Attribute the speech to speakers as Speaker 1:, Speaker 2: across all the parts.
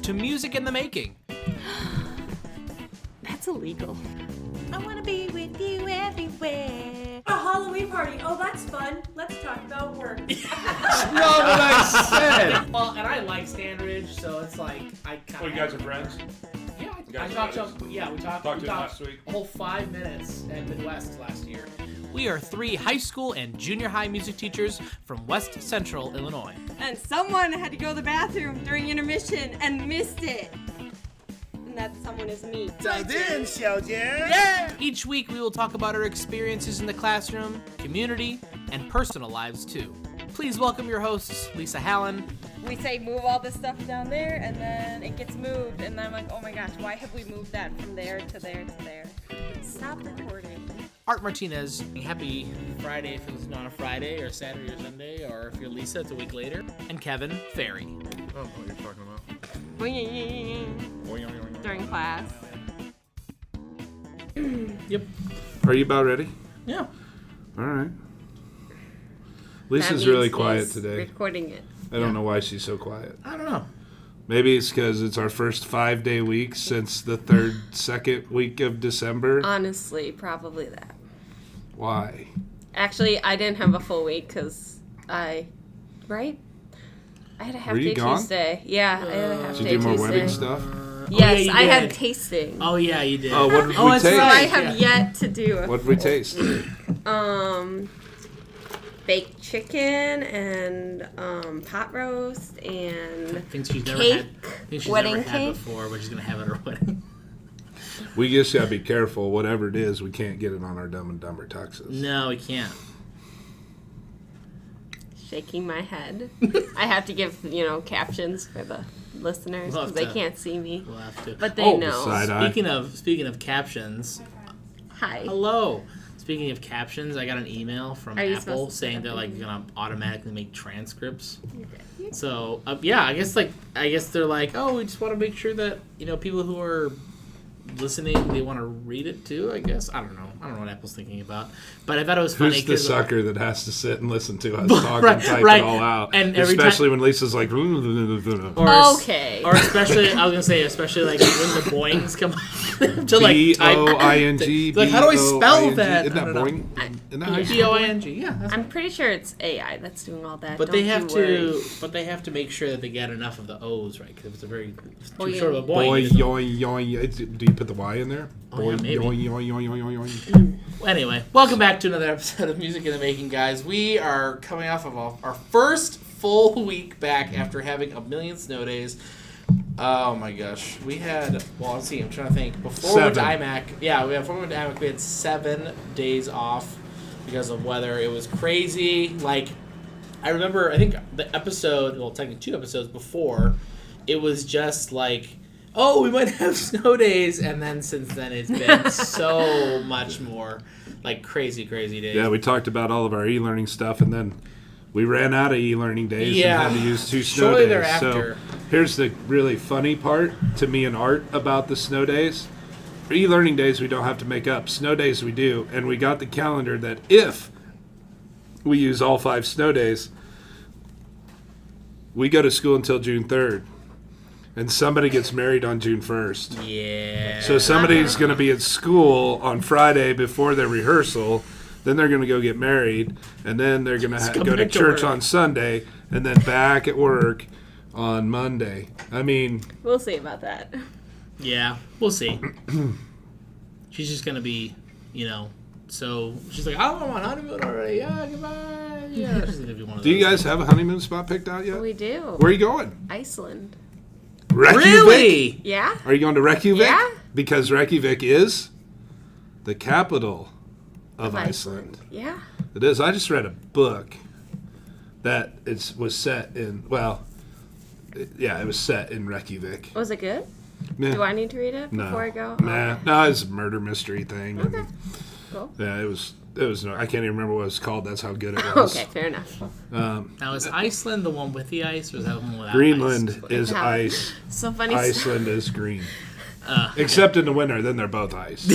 Speaker 1: to Music in the Making.
Speaker 2: That's illegal.
Speaker 3: I want to be with you everywhere. A Halloween party. Oh, that's fun. Let's talk about work.
Speaker 4: Not what I said.
Speaker 1: Well, and I like Stanridge, so it's like I kind of.
Speaker 4: Oh, you guys are friends?
Speaker 1: Yeah,
Speaker 4: You
Speaker 1: I
Speaker 4: guys
Speaker 1: talked to
Speaker 4: are
Speaker 1: him.
Speaker 4: friends?
Speaker 1: Yeah, we talked
Speaker 4: to him last week.
Speaker 1: a whole 5 minutes at Midwest last year. We are 3 high school and junior high music teachers from West Central Illinois.
Speaker 2: And someone had to go to the bathroom during intermission and missed it. And that someone is me.
Speaker 1: Yeah! Each week we will talk about our experiences in the classroom, community, and personal lives too. Please welcome your hosts, Lisa Hallen.
Speaker 2: We say move all this stuff down there, and then it gets moved, and then I'm like, oh my gosh, why have we moved that from there to there to there? Stop recording.
Speaker 1: Art Martinez. Happy Friday if it's not a Friday, or Saturday or Sunday, or if you're Lisa, it's a week later. And Kevin Ferry.
Speaker 4: I don't know what you're talking about.
Speaker 2: During class.
Speaker 1: Yep.
Speaker 4: Are you about ready?
Speaker 1: Yeah.
Speaker 4: All right. Lisa's really quiet today.
Speaker 2: Recording it.
Speaker 4: I don't know why she's so quiet.
Speaker 1: I don't know.
Speaker 4: Maybe it's because it's our first 5-day week since the second week of December.
Speaker 2: Honestly, probably that.
Speaker 4: Why?
Speaker 2: Actually, I didn't have a full week because I had a half day Tuesday. Yeah, I had a half
Speaker 4: Did
Speaker 2: day
Speaker 4: you do more
Speaker 2: Tuesday.
Speaker 4: wedding stuff?
Speaker 2: Yes,
Speaker 1: you
Speaker 2: I had
Speaker 1: did.
Speaker 2: tasting.
Speaker 1: Oh, yeah, you did.
Speaker 4: Oh, what did we
Speaker 1: that's
Speaker 4: taste?
Speaker 2: So I
Speaker 1: right.
Speaker 2: have yet to do
Speaker 4: What did we taste?
Speaker 2: baked chicken and pot roast and
Speaker 1: Things she's never
Speaker 2: cake,
Speaker 1: had. Things she's
Speaker 2: wedding
Speaker 1: never had
Speaker 2: cake.
Speaker 1: before, but she's gonna have at her wedding.
Speaker 4: We just gotta be careful. Whatever it is, we can't get it on our Dumb and Dumber tuxes.
Speaker 1: No, we can't.
Speaker 2: shaking my head. I have to give, captions for the listeners
Speaker 1: We'll
Speaker 2: because
Speaker 1: have
Speaker 2: they
Speaker 1: to.
Speaker 2: can't see me.
Speaker 1: We'll have to.
Speaker 2: But they
Speaker 1: Oh,
Speaker 2: know.
Speaker 4: side eye.
Speaker 1: Speaking of captions,
Speaker 2: Hi.
Speaker 1: hello. Speaking of captions, I got an email from
Speaker 2: Are you
Speaker 1: Apple
Speaker 2: supposed to
Speaker 1: saying
Speaker 2: say
Speaker 1: they're
Speaker 2: that?
Speaker 1: like gonna automatically make transcripts.
Speaker 2: Okay.
Speaker 1: So yeah, I guess they're like, oh, we just want to make sure that people who are listening, they want to read it too. I guess I don't know what Apple's thinking about, but I thought it was funny.
Speaker 4: Who's the sucker that has to sit and listen to us talk
Speaker 1: Right,
Speaker 4: and type
Speaker 1: right.
Speaker 4: it all out?
Speaker 1: And every
Speaker 4: especially when Lisa's like,
Speaker 2: Okay.
Speaker 1: Or especially, I was gonna say, especially like when the boings come up to like type.
Speaker 4: B-O-I-N-G.
Speaker 1: Like, how do I spell that?
Speaker 4: Isn't that
Speaker 1: I don't know.
Speaker 4: boing? Isn't that how you spell
Speaker 1: B-O-I-N-G. Yeah. That's
Speaker 2: I'm pretty sure it's AI that's doing all that.
Speaker 1: But
Speaker 2: Don't
Speaker 1: they have
Speaker 2: you worry.
Speaker 1: But they have to make sure that they get enough of the O's right, because if it's a very
Speaker 2: Oh,
Speaker 1: too
Speaker 2: yeah.
Speaker 1: short of a
Speaker 4: Boy,
Speaker 1: boing. it doesn't-
Speaker 4: yoing, yoing. Do you put the Y in there?
Speaker 1: Oh,
Speaker 4: Boy,
Speaker 1: yeah, maybe.
Speaker 4: yoing, yoing, yoing, yoing, yoing.
Speaker 1: Anyway, welcome back to another episode of Music in the Making, guys. We are coming off of our first full week back after having a million snow days. Oh my gosh, we had. Well, let's see. I'm trying to think. Before we went to
Speaker 4: 7.
Speaker 1: IMAC, before we went to IMAC, we had 7 days off because of weather. It was crazy. Like, I remember. I think the episode. Well, technically 2 episodes before, it was just like, oh, we might have snow days, and then since then it's been so much more like crazy days.
Speaker 4: Yeah, we talked about all of our e-learning stuff, and then we ran out of e-learning days
Speaker 1: Yeah.
Speaker 4: and had to use 2 snow
Speaker 1: Shortly
Speaker 4: days.
Speaker 1: thereafter.
Speaker 4: So here's the really funny part to me and Art about the snow days. For e-learning days, we don't have to make up. Snow days, we do. And we got the calendar that if we use all 5 snow days, we go to school until June 3rd. And somebody gets married on June 1st.
Speaker 1: Yeah.
Speaker 4: So somebody's going to be at school on Friday before their rehearsal. Then they're going to go get married. And then they're going to go to
Speaker 1: back to
Speaker 4: church
Speaker 1: work.
Speaker 4: on Sunday. And then back at work on Monday. I mean,
Speaker 2: We'll see about that.
Speaker 1: Yeah, we'll see. She's just gonna be, so she's like, oh, I'm on honeymoon already. Yeah, goodbye. Yeah, she's gonna be one of those.
Speaker 4: do you guys have a honeymoon spot picked out yet?
Speaker 2: We do.
Speaker 4: Where are you going?
Speaker 2: Iceland.
Speaker 4: Reykjavik?
Speaker 1: Really?
Speaker 2: Yeah?
Speaker 4: Are you going to Reykjavik?
Speaker 2: Yeah.
Speaker 4: Because Reykjavik is the capital of Iceland.
Speaker 2: Yeah.
Speaker 4: It is. I just read a book that was set in, it was set in Reykjavik.
Speaker 2: Was it good?
Speaker 4: Yeah.
Speaker 2: Do I need to read it
Speaker 4: No.
Speaker 2: before I go?
Speaker 4: Nah.
Speaker 2: Okay.
Speaker 4: No, it's a murder mystery thing.
Speaker 2: Okay.
Speaker 4: And,
Speaker 2: Cool.
Speaker 4: yeah, it was. I can't even remember what it was called. That's how good it was.
Speaker 2: Okay, fair enough.
Speaker 1: Now, is Iceland the one with the ice, or is that the one without
Speaker 4: Greenland
Speaker 1: ice?
Speaker 4: is
Speaker 2: Yeah.
Speaker 4: ice.
Speaker 2: So funny.
Speaker 4: Iceland is green. Except in the winter, then they're both ice.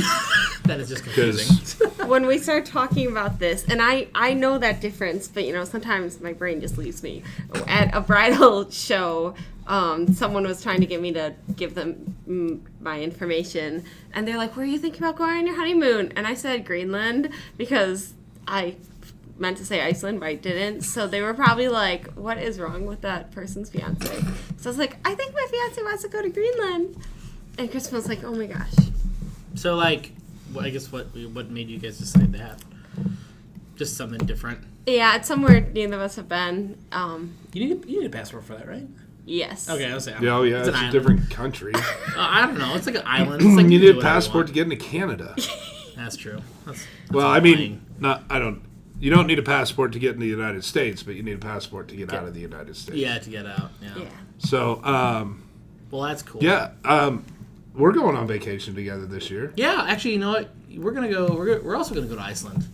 Speaker 1: That is just confusing.
Speaker 4: Because
Speaker 2: When we start talking about this, and I know that difference, but sometimes my brain just leaves me. At a bridal show,
Speaker 5: someone was trying to get me to give them my information, and they're like, "Where are you thinking about going on your honeymoon?" And I said Greenland because I meant to say Iceland, but I didn't. So they were probably like, "What is wrong with that person's fiance?" So I was like, "I think my fiance wants to go to Greenland," and Chris was like, "Oh my gosh."
Speaker 1: So, like, I guess what made you guys decide that? Just something different.
Speaker 5: Yeah, it's somewhere neither of us have been.
Speaker 1: You need a passport for that, right?
Speaker 5: Yes.
Speaker 1: Okay, I was saying.
Speaker 4: Yeah, it's
Speaker 1: an
Speaker 4: a
Speaker 1: island.
Speaker 4: different country.
Speaker 1: I don't know. It's like an island. It's like
Speaker 4: You
Speaker 1: can
Speaker 4: need
Speaker 1: do
Speaker 4: a
Speaker 1: whatever you
Speaker 4: passport to
Speaker 1: want.
Speaker 4: get into Canada.
Speaker 1: That's true. That's
Speaker 4: Well,
Speaker 1: all
Speaker 4: I mean,
Speaker 1: lying.
Speaker 4: you don't need a passport to get in the United States, but you need a passport to get out of the United States.
Speaker 1: Yeah, to get out. Yeah.
Speaker 5: Yeah.
Speaker 4: So,
Speaker 1: Well, that's cool.
Speaker 4: yeah, we're going on vacation together this year.
Speaker 1: Yeah, actually, you know what? We're gonna go. We're also gonna go to Iceland.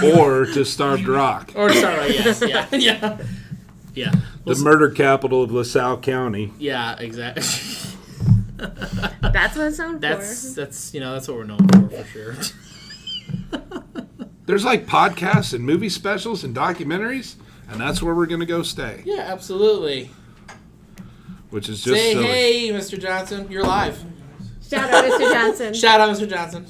Speaker 4: or to Starved Rock,
Speaker 1: Or sorry, yes, yeah.
Speaker 4: the murder capital of LaSalle County.
Speaker 1: Yeah, exactly.
Speaker 5: That's what it's known for.
Speaker 1: That's that's what we're known for sure.
Speaker 4: There's like podcasts and movie specials and documentaries, and that's where we're going to go stay,
Speaker 1: Yeah, absolutely.
Speaker 4: which is just
Speaker 1: Say
Speaker 4: silly.
Speaker 1: hey, Mr. Johnson, you're live.
Speaker 5: Shout out, Mr. Johnson.
Speaker 1: Shout out, Mr. Johnson.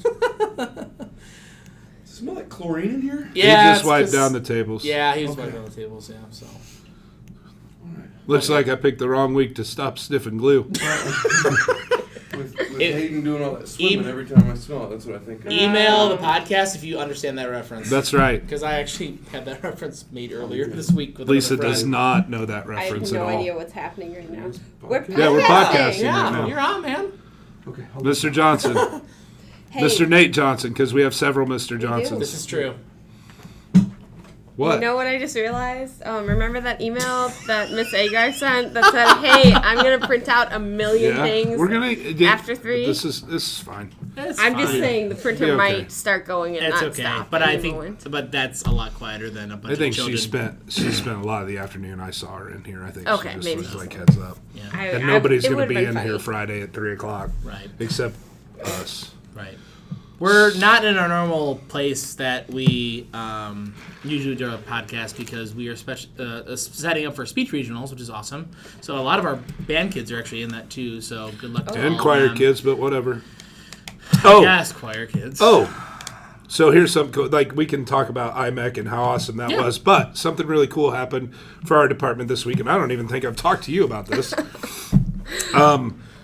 Speaker 6: Smell like chlorine in here?
Speaker 4: He
Speaker 1: Yeah,
Speaker 4: just wiped down the tables.
Speaker 1: Yeah, he was wiping down the tables. Yeah, so.
Speaker 4: Looks like I picked the wrong week to stop sniffing glue.
Speaker 6: With Hayden doing all that swimming every time I smell it, that's what I think of.
Speaker 1: Email the podcast if you understand that reference.
Speaker 4: That's right.
Speaker 1: Because I actually had that reference made earlier this week with
Speaker 4: Lisa
Speaker 1: another
Speaker 4: does
Speaker 1: friend.
Speaker 4: not know that
Speaker 5: I have
Speaker 4: reference
Speaker 5: no
Speaker 4: at all.
Speaker 5: idea what's happening right now.
Speaker 4: Yeah, we're podcasting
Speaker 1: Yeah,
Speaker 4: right now.
Speaker 1: you're on, man.
Speaker 6: Okay, hold on.
Speaker 4: Mr. Johnson.
Speaker 5: Hey,
Speaker 4: Mr. Nate Johnson, because we have several Mr. Johnsons.
Speaker 1: This is true.
Speaker 4: What?
Speaker 5: You know what I just realized? Remember that email that Miss Agar sent that said, "Hey, I'm gonna print out a million things."
Speaker 4: We're gonna
Speaker 5: after 3?
Speaker 4: This is fine.
Speaker 1: It's
Speaker 5: I'm just
Speaker 1: fine.
Speaker 5: saying the printer
Speaker 4: Be okay.
Speaker 5: might start going and
Speaker 1: It's
Speaker 5: not
Speaker 1: okay,
Speaker 5: stop.
Speaker 1: but
Speaker 5: at
Speaker 1: I
Speaker 5: any
Speaker 1: think,
Speaker 5: moment.
Speaker 1: but that's a lot quieter than a bunch
Speaker 4: I think
Speaker 1: of children.
Speaker 4: she spent a lot of the afternoon. I saw her in here. I think
Speaker 5: Okay,
Speaker 4: she just
Speaker 5: maybe.
Speaker 4: was like heads up.
Speaker 1: Yeah,
Speaker 4: And nobody's
Speaker 5: it
Speaker 4: going to
Speaker 5: would've
Speaker 4: be
Speaker 5: been
Speaker 4: in
Speaker 5: funny.
Speaker 4: here Friday at 3:00,
Speaker 1: right,
Speaker 4: except us.
Speaker 1: right. We're not in our normal place that we usually do our podcast because we are setting up for speech regionals, which is awesome. So a lot of our band kids are actually in that too. So good luck to all
Speaker 4: And
Speaker 1: of
Speaker 4: choir
Speaker 1: them.
Speaker 4: kids, but whatever. Oh,
Speaker 1: Yes, choir kids.
Speaker 4: oh. So here's something cool. Like, we can talk about IMEC and how awesome that
Speaker 1: Yeah.
Speaker 4: was, but something really cool happened for our department this week, and I don't even think I've talked to you about this.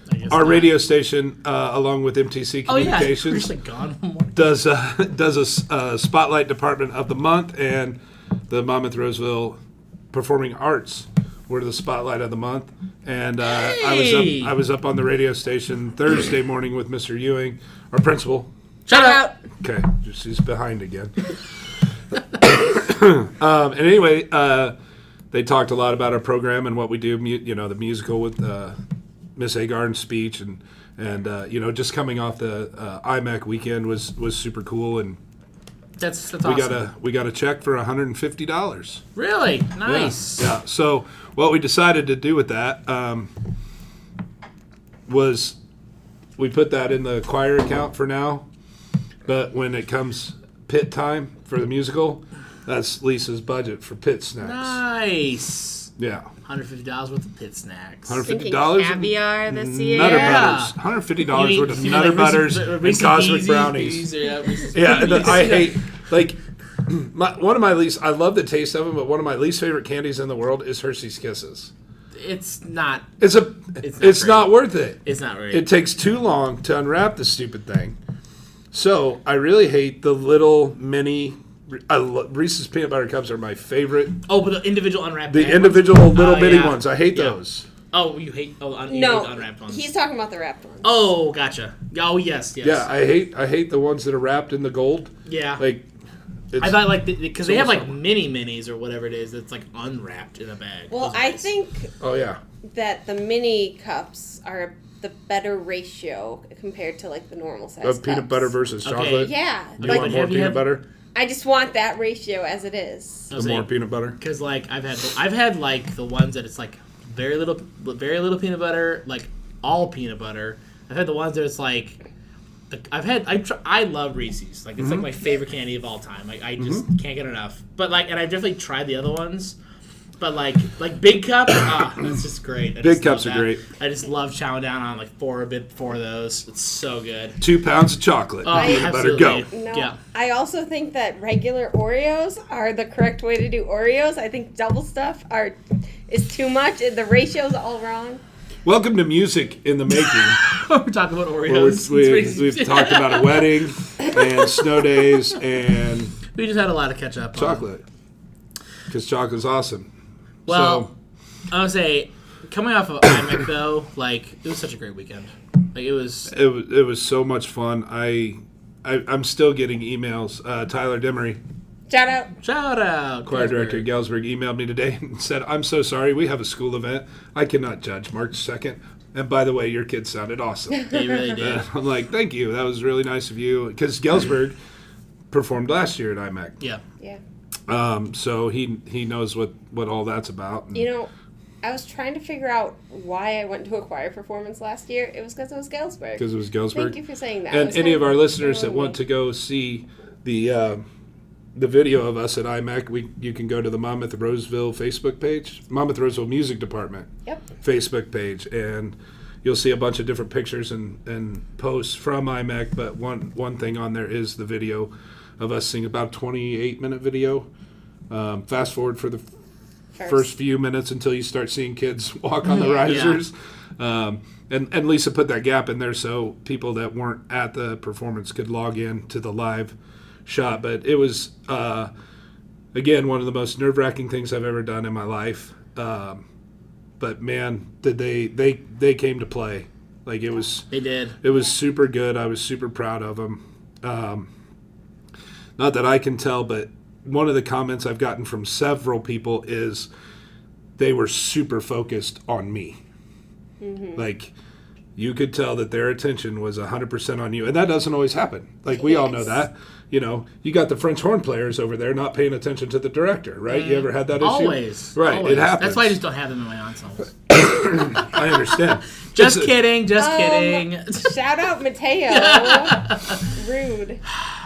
Speaker 1: I guess
Speaker 4: Our
Speaker 1: not.
Speaker 4: radio station, along with MTC
Speaker 1: Oh yeah,
Speaker 4: Communications,
Speaker 1: we're just, like, gone.
Speaker 4: does a Spotlight Department of the Month, and the Monmouth Roseville Performing Arts were the Spotlight of the Month. And
Speaker 1: Hey!
Speaker 4: I was up on the radio station Thursday morning with Mr. Ewing, our principal.
Speaker 1: Shut up.
Speaker 4: Okay, she's behind again. And anyway, they talked a lot about our program and what we do. The musical with Miss Agarn's speech, and just coming off the IMEC weekend was super cool. And
Speaker 1: That's awesome.
Speaker 4: we got a check for $150.
Speaker 1: Really nice.
Speaker 4: Yeah. So what we decided to do with that was we put that in the choir account for now. But when it comes pit time for the musical, that's Lisa's budget for pit snacks.
Speaker 1: Nice.
Speaker 4: Yeah.
Speaker 1: $150 worth of pit snacks.
Speaker 5: Thinking
Speaker 4: $150
Speaker 5: caviar this year.
Speaker 4: Nutter
Speaker 1: Yeah.
Speaker 4: Butters. $150
Speaker 1: You mean-
Speaker 4: worth of
Speaker 1: you mean
Speaker 4: Nutter
Speaker 1: like
Speaker 4: Butters
Speaker 1: Reese's-
Speaker 4: and
Speaker 1: Reese's
Speaker 4: Cosmic
Speaker 1: Pieces?
Speaker 4: Brownies.
Speaker 1: Reese's
Speaker 4: Yeah, and
Speaker 1: Pieces.
Speaker 4: I hate, like, one of my least, I love the taste of them, but one of my least favorite candies in the world is Hershey's Kisses.
Speaker 1: It's not.
Speaker 4: It's
Speaker 1: It's not
Speaker 4: not worth it.
Speaker 1: It's not right.
Speaker 4: It takes too long to unwrap the stupid thing. So I really hate the little mini. Reese's peanut butter cups are my favorite.
Speaker 1: Oh, but the individual unwrapped.
Speaker 4: The
Speaker 1: bag
Speaker 4: individual
Speaker 1: ones?
Speaker 4: little
Speaker 1: Oh,
Speaker 4: bitty
Speaker 1: yeah.
Speaker 4: ones. I hate
Speaker 1: Yeah.
Speaker 4: those.
Speaker 1: Oh, you hate. Oh, you hate the
Speaker 5: No,
Speaker 1: unwrapped ones.
Speaker 5: he's talking about the wrapped ones.
Speaker 1: Oh, gotcha. Oh, yes.
Speaker 4: Yeah, I hate the ones that are wrapped in the gold.
Speaker 1: Yeah.
Speaker 4: Like, it's,
Speaker 1: I thought because they have like
Speaker 4: almost-
Speaker 1: mini minis or whatever it is that's like unwrapped in a bag.
Speaker 5: Well,
Speaker 1: Those are
Speaker 5: I
Speaker 1: nice.
Speaker 5: think
Speaker 4: oh yeah,
Speaker 5: that the mini cups are the better ratio compared to like the normal size
Speaker 4: of peanut
Speaker 5: cups.
Speaker 4: butter versus
Speaker 1: Okay.
Speaker 4: chocolate.
Speaker 5: Yeah,
Speaker 4: You
Speaker 5: like
Speaker 4: want
Speaker 1: Have
Speaker 4: more
Speaker 1: you
Speaker 4: peanut
Speaker 1: had-
Speaker 4: butter?
Speaker 5: I just want that ratio as it is.
Speaker 1: I
Speaker 4: The
Speaker 1: was
Speaker 4: more
Speaker 1: saying,
Speaker 4: peanut butter.
Speaker 1: because like I've had like the ones that it's like very little peanut butter, like all peanut butter. I've had the ones that it's like I love Reese's. Like it's like my favorite candy of all time. Like I just can't get enough. But like, and I've definitely tried the other ones. But like Big Cup, that's just great.
Speaker 4: Big Cups are great.
Speaker 1: I just love chowing down on like four of those. It's so good.
Speaker 4: 2 pounds of chocolate.
Speaker 1: Oh,
Speaker 4: Peanut butter, go.
Speaker 5: No,
Speaker 1: Yeah.
Speaker 5: I also think that regular Oreos are the correct way to do Oreos. I think double stuff is too much. The ratio's all wrong.
Speaker 4: Welcome to Music in the Making.
Speaker 1: We're talking about Oreos.
Speaker 4: We've talked about a wedding and snow days and
Speaker 1: we just had a lot to catch up on.
Speaker 4: chocolate. Because chocolate's awesome.
Speaker 1: Well, I would say, coming off of IMEC though, like it was such a great weekend. Like it was
Speaker 4: so much fun. I'm still getting emails. Tyler Demery,
Speaker 5: Shout out.
Speaker 4: choir director at Galesburg, emailed me today and said, "I'm so sorry. We have a school event. I cannot judge March 2nd. And by the way, your kids sounded awesome."
Speaker 1: They really did.
Speaker 4: I'm like, "Thank you. That was really nice of you." Because Galesburg performed last year at IMEC.
Speaker 1: Yeah.
Speaker 5: Yeah.
Speaker 4: So he knows what all that's about. And
Speaker 5: You know, I was trying to figure out why I went to a choir performance last year. It was because it was Galesburg.
Speaker 4: because it was Galesburg.
Speaker 5: Thank you for saying that.
Speaker 4: And any of our listeners that want to go see the video of us at IMEC, you can go to the Monmouth Roseville Facebook page, Monmouth Roseville Music Department Facebook page, and you'll see a bunch of different pictures and posts from IMEC. But one thing on there is the video of us singing, about a 28-minute video. Fast forward for the first few minutes until you start seeing kids walk on the risers. And Lisa put that gap in there so people that weren't at the performance could log in to the live shot. But it was, again, one of the most nerve-wracking things I've ever done in my life. But man, did they came to play. Like they
Speaker 1: did.
Speaker 4: It was super good. I was super proud of them. Not that I can tell, but one of the comments I've gotten from several people is they were super focused on me. Like, you could tell that their attention was 100% on you. And that doesn't always happen. Like, we all know that. You know, you got the French horn players over there not paying attention to the director, right? You ever had that issue?
Speaker 1: Always.
Speaker 4: Right,
Speaker 1: Always.
Speaker 4: it happens.
Speaker 1: That's why I just don't have them in my ensembles.
Speaker 4: I understand.
Speaker 1: Just kidding.
Speaker 5: Shout out Mateo. Rude.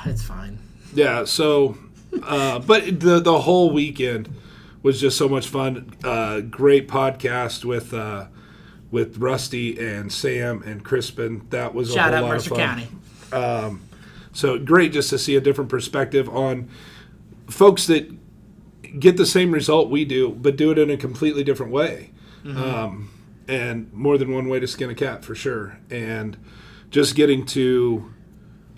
Speaker 1: It's fine.
Speaker 4: Yeah, so, but the whole weekend was just so much fun. Great podcast with Rusty and Sam and Crispin. That was
Speaker 1: Shout
Speaker 4: a
Speaker 1: out
Speaker 4: whole lot
Speaker 1: Mercer
Speaker 4: of fun.
Speaker 1: County.
Speaker 4: So great just to see a different perspective on folks that get the same result we do, but do it in a completely different way. And more than one way to skin a cat, for sure. And just getting to,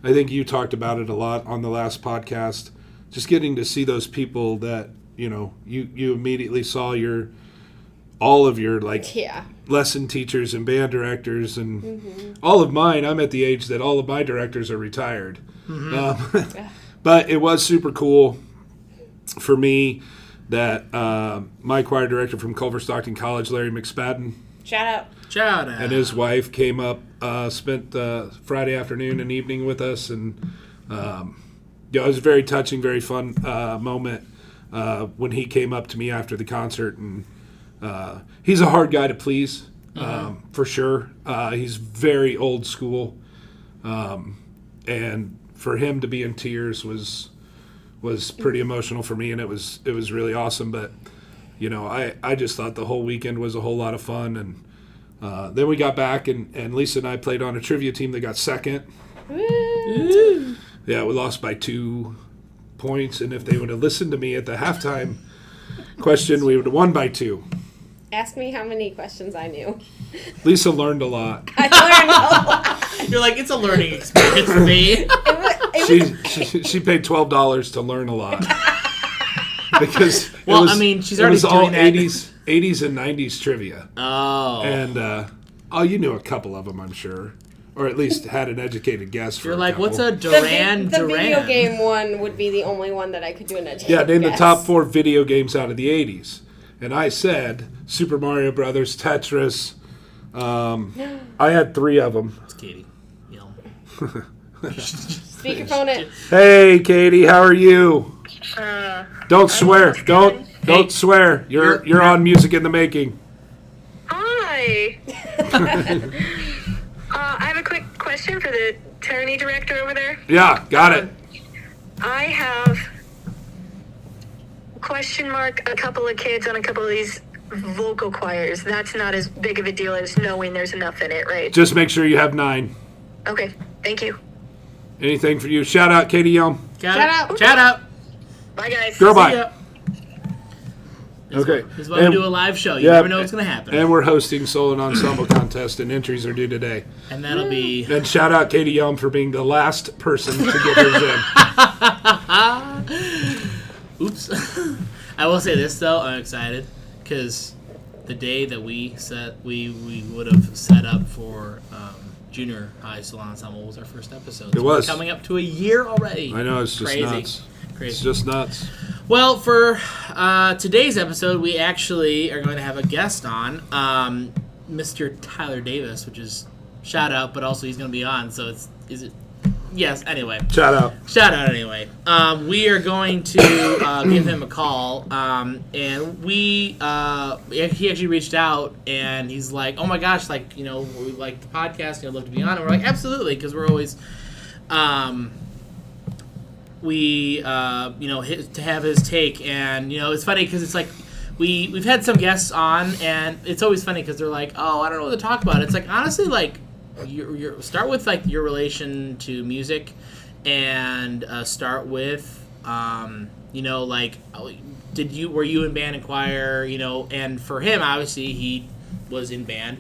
Speaker 4: I think you talked about it a lot on the last podcast, just getting to see those people that, you know, you immediately saw all of your lesson teachers and band directors and all of mine. I'm at the age that all of my directors are retired. But it was super cool for me that my choir director from Culver Stockton College, Larry McSpadden,
Speaker 5: Shout out.
Speaker 4: and his wife came up, spent Friday afternoon and evening with us, and it was a very touching, very fun moment when he came up to me after the concert. And he's a hard guy to please, for sure. He's very old school, and for him to be in tears was pretty emotional for me, and it was really awesome. But you know, I just thought the whole weekend was a whole lot of fun. And then we got back, and Lisa and I played on a trivia team that got second.
Speaker 5: Woo.
Speaker 4: Yeah, we lost by 2 points, and if they would have listened to me at the halftime question, we would have won by 2.
Speaker 5: Ask me how many questions I knew.
Speaker 4: Lisa learned a lot.
Speaker 5: I learned a lot.
Speaker 1: You're like, it's a learning experience for me.
Speaker 4: She paid $12 to learn a lot. Because
Speaker 1: she's already
Speaker 4: it was all
Speaker 1: doing that.
Speaker 4: 80s and 90s trivia.
Speaker 1: Oh.
Speaker 4: And you knew a couple of them, I'm sure. Or at least had an educated guess for
Speaker 1: You're
Speaker 4: a
Speaker 1: like,
Speaker 4: couple.
Speaker 1: what's a Duran
Speaker 5: The
Speaker 1: Duran?
Speaker 5: video game one would be the only one that I could do an educated
Speaker 4: Yeah, name
Speaker 5: guess.
Speaker 4: the top 4 video games out of the 80s. And I said Super Mario Brothers, Tetris. I had 3 of them.
Speaker 1: It's Katie. Yell.
Speaker 5: Speakerphone it.
Speaker 4: Hey, Katie, how are you? Don't swear. Don't swear. You're on Music in the Making.
Speaker 7: Hi. I have a quick question for the fraternity director over there.
Speaker 4: Yeah, got it.
Speaker 7: I have a couple of kids on a couple of these vocal choirs. That's not as big of a deal as knowing there's enough in it, right?
Speaker 4: Just make sure you have 9.
Speaker 7: Okay, thank you.
Speaker 4: Anything for you? Shout out, Katie Young.
Speaker 1: Shout out.
Speaker 7: Bye, guys.
Speaker 4: Girl,
Speaker 1: See
Speaker 4: bye.
Speaker 1: ya.
Speaker 4: Okay.
Speaker 1: This is why we do a live show. You
Speaker 4: yeah,
Speaker 1: never know what's going to happen.
Speaker 4: And we're hosting Solo and Ensemble Contest, and entries are due today.
Speaker 1: And that'll be...
Speaker 4: And shout out Katie Young for being the last person to get hers in.
Speaker 1: Oops. I will say this, though. I'm excited because the day that we would have set up for junior high solo ensemble was our first episode.
Speaker 4: It was.
Speaker 1: We're coming up to a year already.
Speaker 4: I know, it's just
Speaker 1: Crazy.
Speaker 4: nuts.
Speaker 1: Crazy.
Speaker 4: It's just nuts.
Speaker 1: Well, for today's episode, we actually are going to have a guest on, Mr. Tyler Davis, which is shout out, but also he's going to be on. So yes. Anyway,
Speaker 4: Shout out
Speaker 1: anyway. We are going to give him a call, and he actually reached out, and he's like, "Oh my gosh, like we like the podcast, I'd love to be on." And we're like, "Absolutely," because we're always. To have his take, and it's funny because it's like we've had some guests on, and it's always funny because they're like, oh, I don't know what to talk about. It's like, honestly, like you start with like your relation to music, and start with like were you in band and choir, and for him obviously he was in band.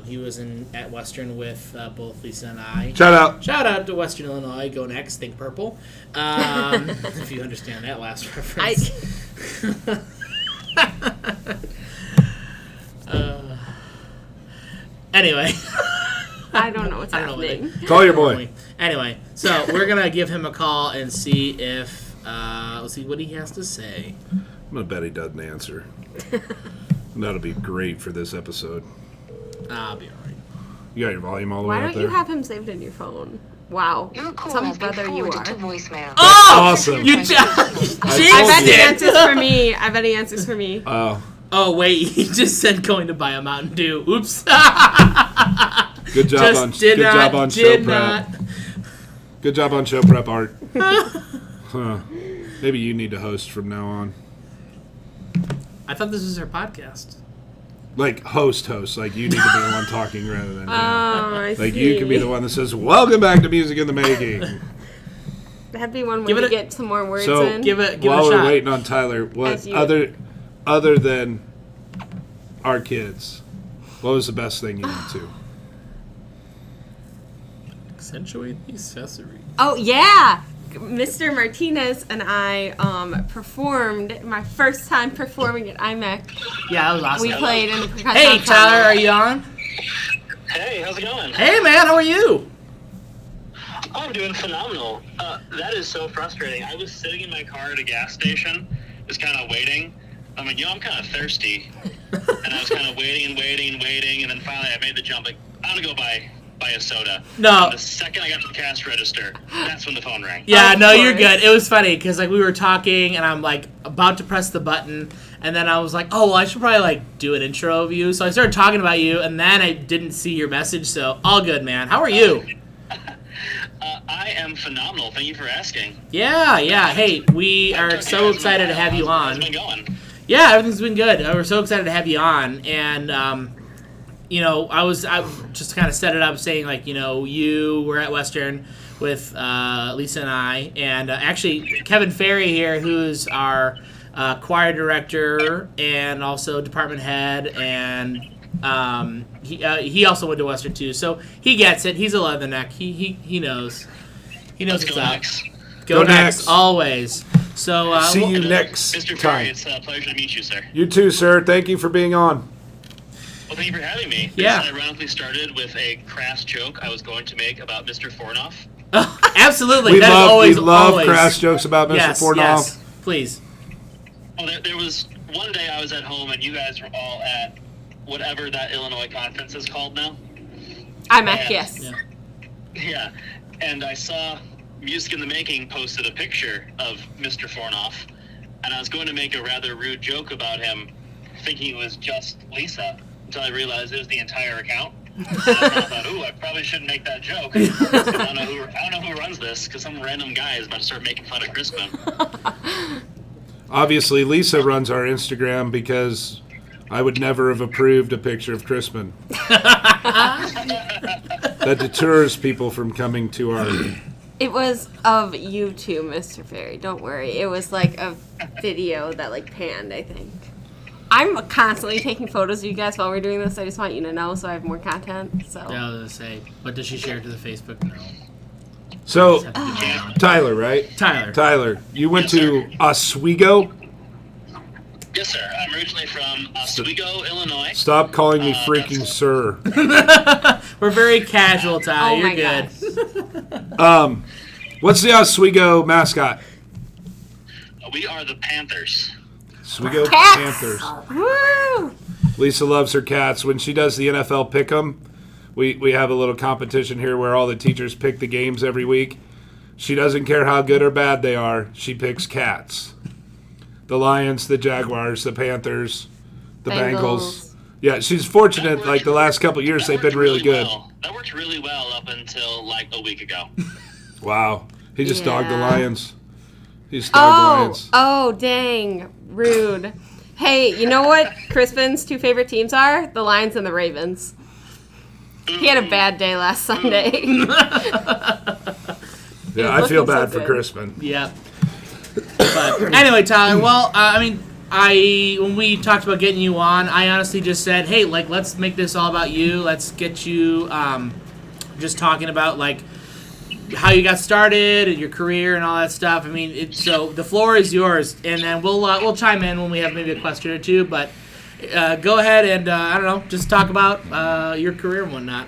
Speaker 1: He was at Western with both Lisa and I.
Speaker 4: Shout out
Speaker 1: to Western Illinois. Go next. Think purple. If you understand that last reference.
Speaker 5: I
Speaker 1: Anyway.
Speaker 5: don't know what's happening.
Speaker 4: Call your boy.
Speaker 1: Anyway, so we're gonna give him a call and see if let's see what he has to say.
Speaker 4: I'm gonna bet he doesn't answer. That'll be great for this episode.
Speaker 1: I'll be alright.
Speaker 4: You got your volume all the
Speaker 5: Why
Speaker 4: way up
Speaker 5: don't
Speaker 4: there?
Speaker 5: you have him saved in your phone? Wow. Some brother you are.
Speaker 1: Oh!
Speaker 4: Awesome.
Speaker 1: You just
Speaker 5: I bet he answers for me. I bet he answers for me.
Speaker 1: Oh, wait. He just said going to buy a Mountain Dew. Oops.
Speaker 4: Good job on show prep. Good job on show prep, Art. Huh. Maybe you need to host from now on.
Speaker 1: I thought this was her podcast.
Speaker 4: Like host. Like you need to be the one talking rather than
Speaker 5: I
Speaker 4: like
Speaker 5: see.
Speaker 4: you can be the one that says, "Welcome back to Music in the Making."
Speaker 5: That'd be one way to get some more words
Speaker 4: So
Speaker 5: in.
Speaker 1: Give it
Speaker 4: while
Speaker 1: a
Speaker 4: we're
Speaker 1: shot.
Speaker 4: waiting on Tyler, what other than our kids, what was the best thing you went to?
Speaker 1: Accentuate the accessory.
Speaker 5: Oh yeah, Mr. Martinez and I performed my first time performing at IMEC.
Speaker 1: Yeah, that was awesome.
Speaker 5: We played in the percussion.
Speaker 1: Hey,
Speaker 5: ensemble.
Speaker 1: Tyler, are you on?
Speaker 8: Hey, how's it going?
Speaker 1: Hey, man, how are you?
Speaker 8: Oh, I'm doing phenomenal. That is so frustrating. I was sitting in my car at a gas station, just kind of waiting. I'm like, I'm kind of thirsty. And I was kind of waiting, and then finally I made the jump. Like, I'm going to go buy a soda.
Speaker 1: No.
Speaker 8: And the second I got to the cash register, that's when the phone rang.
Speaker 1: Yeah,
Speaker 5: Of
Speaker 1: no, you're
Speaker 5: course.
Speaker 1: good. It was funny because like we were talking and I'm like about to press the button and then I was like, oh, well, I should probably like do an intro of you. So I started talking about you and then I didn't see your message. So all good, man. How are you?
Speaker 8: I am phenomenal. Thank you for asking.
Speaker 1: Yeah. Hey, we are so excited to have you
Speaker 8: How's
Speaker 1: on.
Speaker 8: it been going?
Speaker 1: Yeah, everything's been good. We're so excited to have you on, and I just kind of set it up saying like, you were at Western with Lisa and I, and actually Kevin Ferry here, who's our choir director and also department head, and he also went to Western too, so he gets it. He's a leatherneck. He knows. He knows
Speaker 8: Let's
Speaker 1: what's
Speaker 8: go
Speaker 1: up.
Speaker 8: next.
Speaker 1: Go next, always. So
Speaker 4: See you next
Speaker 8: Mr. Ferry,
Speaker 4: time.
Speaker 8: it's a pleasure to meet you, sir.
Speaker 4: You too, sir. Thank you for being on.
Speaker 8: Well, thank you for having me.
Speaker 1: Yeah.
Speaker 8: This ironically started with a crass joke I was going to make about Mr. Fornoff.
Speaker 1: Absolutely.
Speaker 4: We
Speaker 1: That is
Speaker 4: love
Speaker 1: always
Speaker 4: crass jokes about Mr.
Speaker 1: Yes,
Speaker 4: Fornoff.
Speaker 1: yes, please.
Speaker 8: Well, there was one day I was at home and you guys were all at whatever that Illinois conference is called now.
Speaker 5: IMEC, yes.
Speaker 1: Yeah.
Speaker 8: Yeah. And I saw Music in the Making posted a picture of Mr. Fornoff, and I was going to make a rather rude joke about him, thinking it was just Lisa, until I realized it was the entire account. I thought, ooh, I probably shouldn't make that joke. I don't know who runs this, because some random guy is about to start making fun of Crispin.
Speaker 4: Obviously, Lisa runs our Instagram because I would never have approved a picture of Crispin. That deters people from coming to our...
Speaker 5: It was of you too, Mr. Fairy. Don't worry. It was like a video that like panned, I think. I'm constantly taking photos of you guys while we're doing this. I just want you to know so I have more content. So.
Speaker 1: Yeah, I was gonna say, but does she share it to the Facebook? No.
Speaker 4: So,
Speaker 1: Just have to get down.
Speaker 4: Tyler, right?
Speaker 1: Tyler,
Speaker 4: you went
Speaker 8: Yes,
Speaker 4: to Oswego?
Speaker 8: Yes, sir. I'm originally from Oswego, Illinois.
Speaker 4: Stop calling me freaking sir.
Speaker 1: we're very casual, Ty.
Speaker 5: Oh
Speaker 1: You're
Speaker 5: my
Speaker 1: good.
Speaker 5: gosh.
Speaker 4: What's the Oswego mascot?
Speaker 8: We are the Panthers.
Speaker 4: Oswego
Speaker 5: Cats!
Speaker 4: Panthers.
Speaker 5: Woo!
Speaker 4: Lisa loves her cats. When she does the NFL Pick'em, we have a little competition here where all the teachers pick the games every week. She doesn't care how good or bad they are. She picks cats. The Lions, the Jaguars, the Panthers, the Bengals. Yeah, she's fortunate. Like the last couple of years, they've been really good.
Speaker 8: Well. That worked really well up until like a week ago.
Speaker 4: Wow, he just dogged the
Speaker 5: Yeah.
Speaker 4: Lions. He just dogged the Lions.
Speaker 5: Oh, dang. Rude. Hey, you know what Crispin's two favorite teams are? The Lions and the Ravens. He had a bad day last Sunday.
Speaker 4: Yeah, I feel
Speaker 5: looking so
Speaker 4: bad for
Speaker 5: good.
Speaker 4: Crispin.
Speaker 1: Yeah. But anyway, Tyler. Well, when we talked about getting you on, I honestly just said, hey, like, let's make this all about you. Let's get you just talking about like how you got started and your career and all that stuff. I mean, so the floor is yours, and then we'll chime in when we have maybe a question or two. But go ahead and I don't know, just talk about your career and whatnot.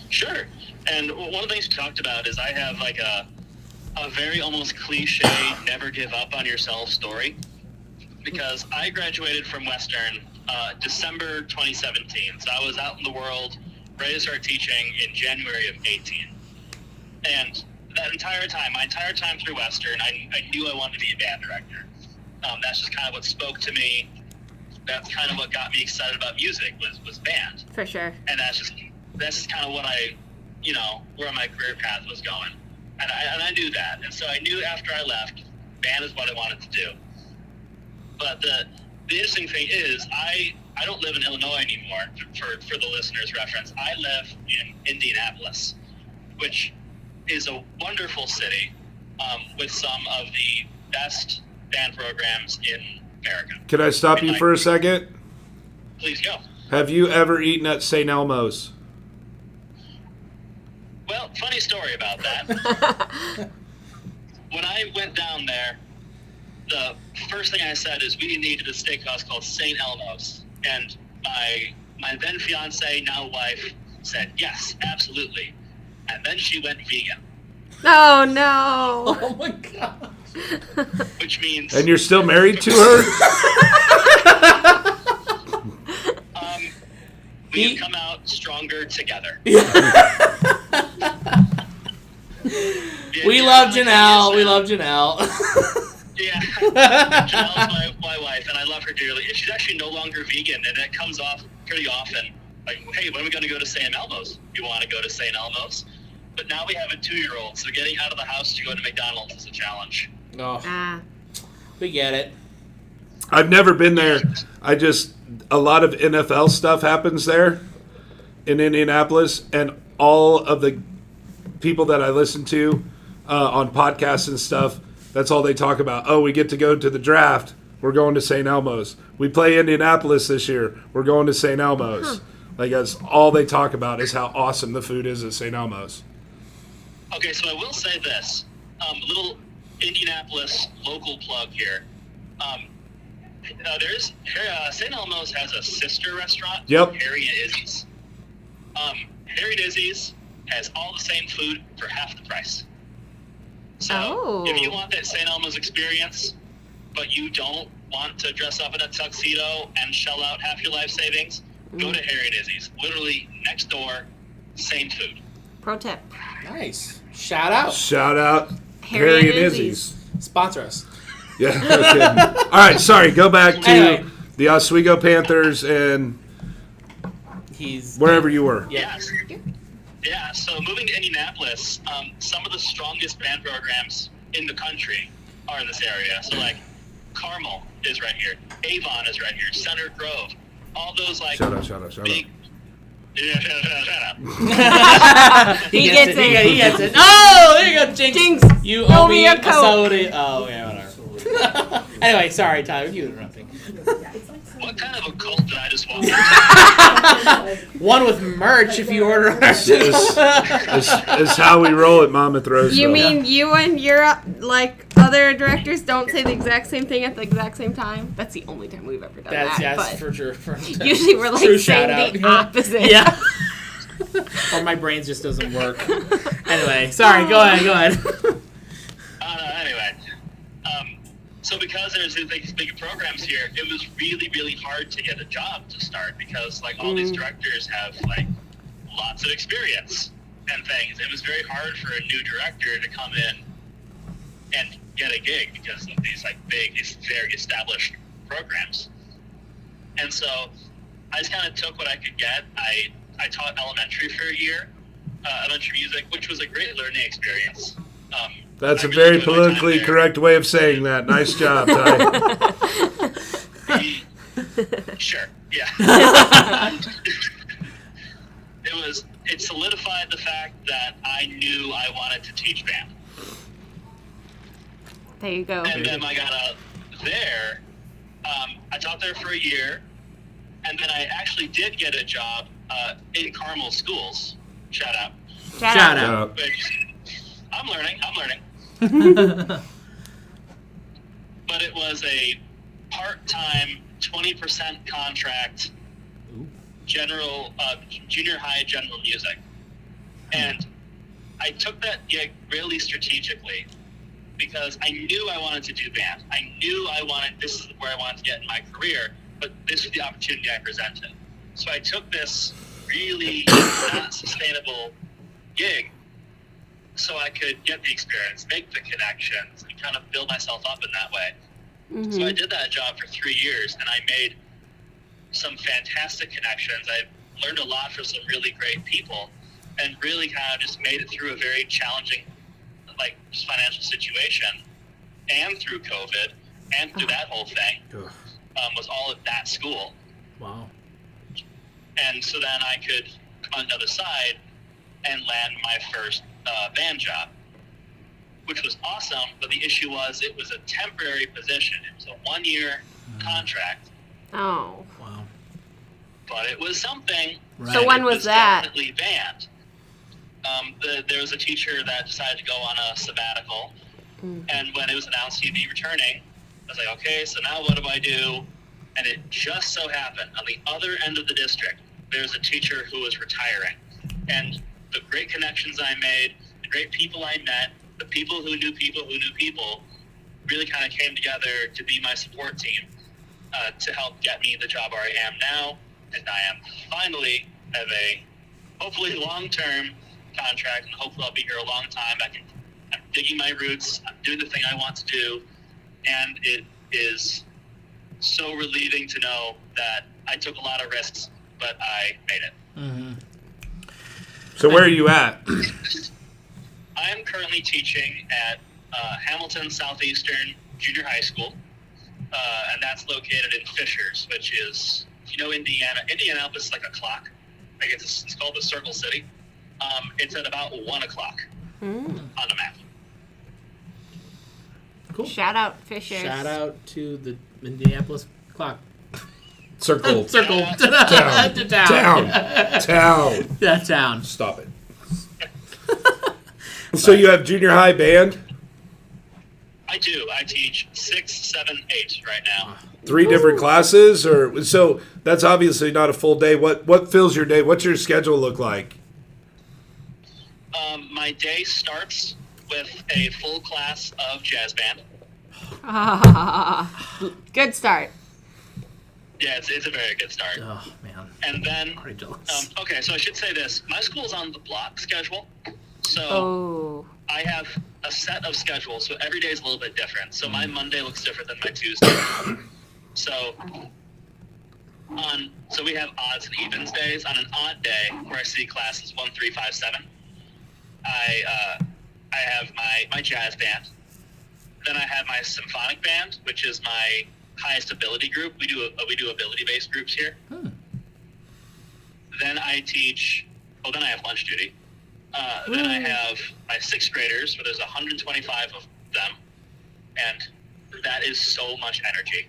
Speaker 8: Sure. And one of the things we talked about is I have like a very almost cliche never give up on yourself story, because I graduated from Western December 2017. So I was out in the world, ready to start teaching in January of 18. And that entire time, my entire time through Western, I knew I wanted to be a band director. That's just kind of what spoke to me. That's kind of what got me excited about music was band.
Speaker 5: For sure.
Speaker 8: And that's just kind of what where my career path was going. And I knew that. And so I knew after I left, band is what I wanted to do. But the interesting thing is, I don't live in Illinois anymore, for the listeners' reference. I live in Indianapolis, which is a wonderful city with some of the best band programs in America.
Speaker 4: Can I stop you for a second?
Speaker 8: Please go.
Speaker 4: Have you ever eaten at St. Elmo's?
Speaker 8: Well, funny story about that. When I went down there, the first thing I said is we needed a steakhouse called St. Elmo's. And my then fiance, now wife, said, yes, absolutely. And then she went vegan.
Speaker 5: Oh, no.
Speaker 1: Oh my god.
Speaker 8: Which means...
Speaker 4: And you're still married to her?
Speaker 8: We've come out stronger together.
Speaker 1: We love Janelle. We love Janelle.
Speaker 8: Yeah. Janelle's my wife, and I love her dearly. And she's actually no longer vegan, and it comes off pretty often. Like, hey, when are we going to go to St. Elmo's? You want to go to St. Elmo's? But now we have a 2-year-old, so getting out of the house to go to McDonald's is a challenge.
Speaker 1: Oh, we get it.
Speaker 4: I've never been there. A lot of NFL stuff happens there in Indianapolis, and all of the people that I listen to on podcasts and stuff, that's all they talk about. Oh, we get to go to the draft. We're going to St. Elmo's. We play Indianapolis this year. We're going to St. Elmo's. Like, that's all they talk about is how awesome the food is at St. Elmo's.
Speaker 8: Okay, so I will say this. A little Indianapolis local plug here. St. Elmo's has a sister restaurant,
Speaker 4: Yep.
Speaker 8: Harry and Izzy's. Harry and Izzy's has all the same food for half the price. So if you want that St. Elmo's experience, but you don't want to dress up in a tuxedo and shell out half your life savings, go to Harry and Izzy's. Literally next door, same food.
Speaker 5: Pro tip.
Speaker 1: Nice. Shout out.
Speaker 4: Shout out Harry and Izzy's.
Speaker 1: Sponsor us.
Speaker 4: Yeah, okay. All right, sorry. Go back to
Speaker 1: Anyway.
Speaker 4: the Oswego Panthers and
Speaker 1: he's
Speaker 4: Wherever you were.
Speaker 1: Yeah.
Speaker 8: Yes. Yeah, so moving to Indianapolis, some of the strongest band programs in the country are in this area. So, like, Carmel is right here. Avon is right here. Center Grove. All those, like,
Speaker 4: Shut up.
Speaker 8: big... Yeah, shut up.
Speaker 5: He gets it.
Speaker 1: He gets it. Oh, there you go, Jinx.
Speaker 5: Jinx,
Speaker 1: You
Speaker 5: throw
Speaker 1: owe
Speaker 5: me
Speaker 1: me
Speaker 5: a
Speaker 1: a
Speaker 5: Coke.
Speaker 1: soda. Oh, yeah, whatever. Anyway, sorry, Tyler. You interrupting.
Speaker 8: What kind of a cult did I just walk into?
Speaker 1: One with merch if you order our
Speaker 4: This is how we roll at Mama Throws.
Speaker 5: You mean you and your like other directors don't say the exact same thing at the exact same time? That's the only time we've ever done
Speaker 1: That's
Speaker 5: that.
Speaker 1: yes,
Speaker 5: but
Speaker 1: for sure.
Speaker 5: usually we're like
Speaker 1: True
Speaker 5: saying
Speaker 1: shout
Speaker 5: the
Speaker 1: out.
Speaker 5: opposite.
Speaker 1: Yeah. Or my brain just doesn't work. Anyway, sorry. Go ahead.
Speaker 8: Anyway, so because there's these big programs here, it was really, really hard to get a job to start because, like, all these directors have, like, lots of experience and things. It was very hard for a new director to come in and get a gig because of these, like, big, very established programs. And so I just kind of took what I could get. I taught elementary for a year, elementary music, which was a great learning experience.
Speaker 4: That's
Speaker 8: I
Speaker 4: a
Speaker 8: really
Speaker 4: very
Speaker 8: enjoyed my time
Speaker 4: politically
Speaker 8: there.
Speaker 4: correct way of saying that. Nice job, Ty.
Speaker 8: Sure, yeah. It solidified the fact that I knew I wanted to teach band.
Speaker 5: There you go.
Speaker 8: And then I got out there. I taught there for a year, and then I actually did get a job in Carmel schools. Shout out.
Speaker 1: Shout out.
Speaker 8: Which, I'm learning. But it was a part-time, 20% contract, general, junior high general music. And I took that gig really strategically because I knew I wanted to do band. I knew this is where I wanted to get in my career, but this was the opportunity I presented. So I took this really not sustainable gig so I could get the experience, make the connections, and kind of build myself up in that way.
Speaker 5: Mm-hmm.
Speaker 8: So I did that job for 3 years, and I made some fantastic connections. I learned a lot from some really great people, and really kind of just made it through a very challenging, like, financial situation, and through COVID, and through that whole thing, was all at that school.
Speaker 1: Wow.
Speaker 8: And so then I could come on the other side and land my first band job, which was awesome, but the issue was it was a temporary position. It was a 1-year contract.
Speaker 5: Oh.
Speaker 1: Wow.
Speaker 8: But it was something.
Speaker 1: Right.
Speaker 5: So when
Speaker 8: It
Speaker 5: was that?
Speaker 8: Definitely band. There was a teacher that decided to go on a sabbatical, and when it was announced he'd be returning, I was like, okay, so now what do I do? And it just so happened, on the other end of the district, there's a teacher who was retiring. And the great connections I made, the great people I met, the people who knew people really kind of came together to be my support team to help get me the job where I am now. And I am finally have a hopefully long-term contract, and hopefully I'll be here a long time. I'm digging my roots. I'm doing the thing I want to do. And it is so relieving to know that I took a lot of risks, but I made it.
Speaker 1: Mm-hmm.
Speaker 4: So where are you at?
Speaker 8: I am currently teaching at Hamilton Southeastern Junior High School, and that's located in Fishers, which is, if you know Indiana, Indianapolis is like a clock. Like it's called the Circle City. It's at about 1 o'clock on the map.
Speaker 1: Cool.
Speaker 5: Shout out Fishers.
Speaker 1: Shout out to the Indianapolis clock.
Speaker 4: Circle.
Speaker 1: Circle.
Speaker 4: Town.
Speaker 1: To
Speaker 4: Town.
Speaker 1: That town.
Speaker 4: Stop it. So you have junior high band?
Speaker 8: I do. I teach 6, 7, 8 right now.
Speaker 4: 3 different classes, or so that's obviously not a full day. What fills your day? What's your schedule look like?
Speaker 8: My day starts with a full class of jazz band.
Speaker 5: Good start.
Speaker 8: Yeah, it's a very good start.
Speaker 1: Oh man.
Speaker 8: And then,
Speaker 1: Already jealous.
Speaker 8: okay, so I should say this. My school's on the block schedule. So
Speaker 5: Oh.
Speaker 8: I have a set of schedules, so every day is a little bit different. So my Monday looks different than my Tuesday. So So we have odds and evens days. On an odd day where I see classes 1, 3, 5, 7, I have my jazz band. Then I have my symphonic band, which is my highest ability group. We do ability-based groups here. Then I teach. Oh, then I have lunch duty. Then I have my 6th graders, where there's 125 of them, and that is so much energy.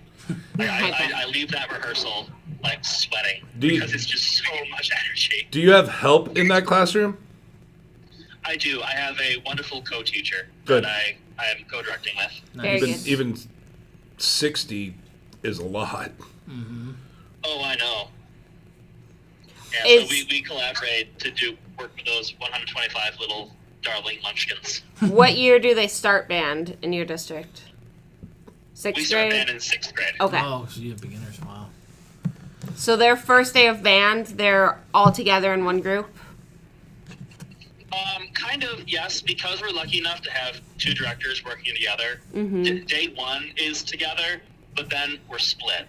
Speaker 8: I leave that rehearsal like sweating because it's just so much energy.
Speaker 4: Do you have help in that classroom?
Speaker 8: I do. I have a wonderful co-teacher
Speaker 4: Good.
Speaker 8: that I am co-directing with.
Speaker 5: Very good.
Speaker 4: Even 60 is a lot.
Speaker 8: Oh, I know. Yeah, so we collaborate to do work with those 125 little darling munchkins.
Speaker 5: What year do they start band in your district? 6th
Speaker 8: We start
Speaker 5: grade?
Speaker 8: band in 6th grade.
Speaker 5: Okay.
Speaker 1: Oh, so you have beginners. Wow.
Speaker 5: So their first day of band, they're all together in one group?
Speaker 8: Kind of, yes, because we're lucky enough to have 2 directors working together. Day 1 is together, but then we're split.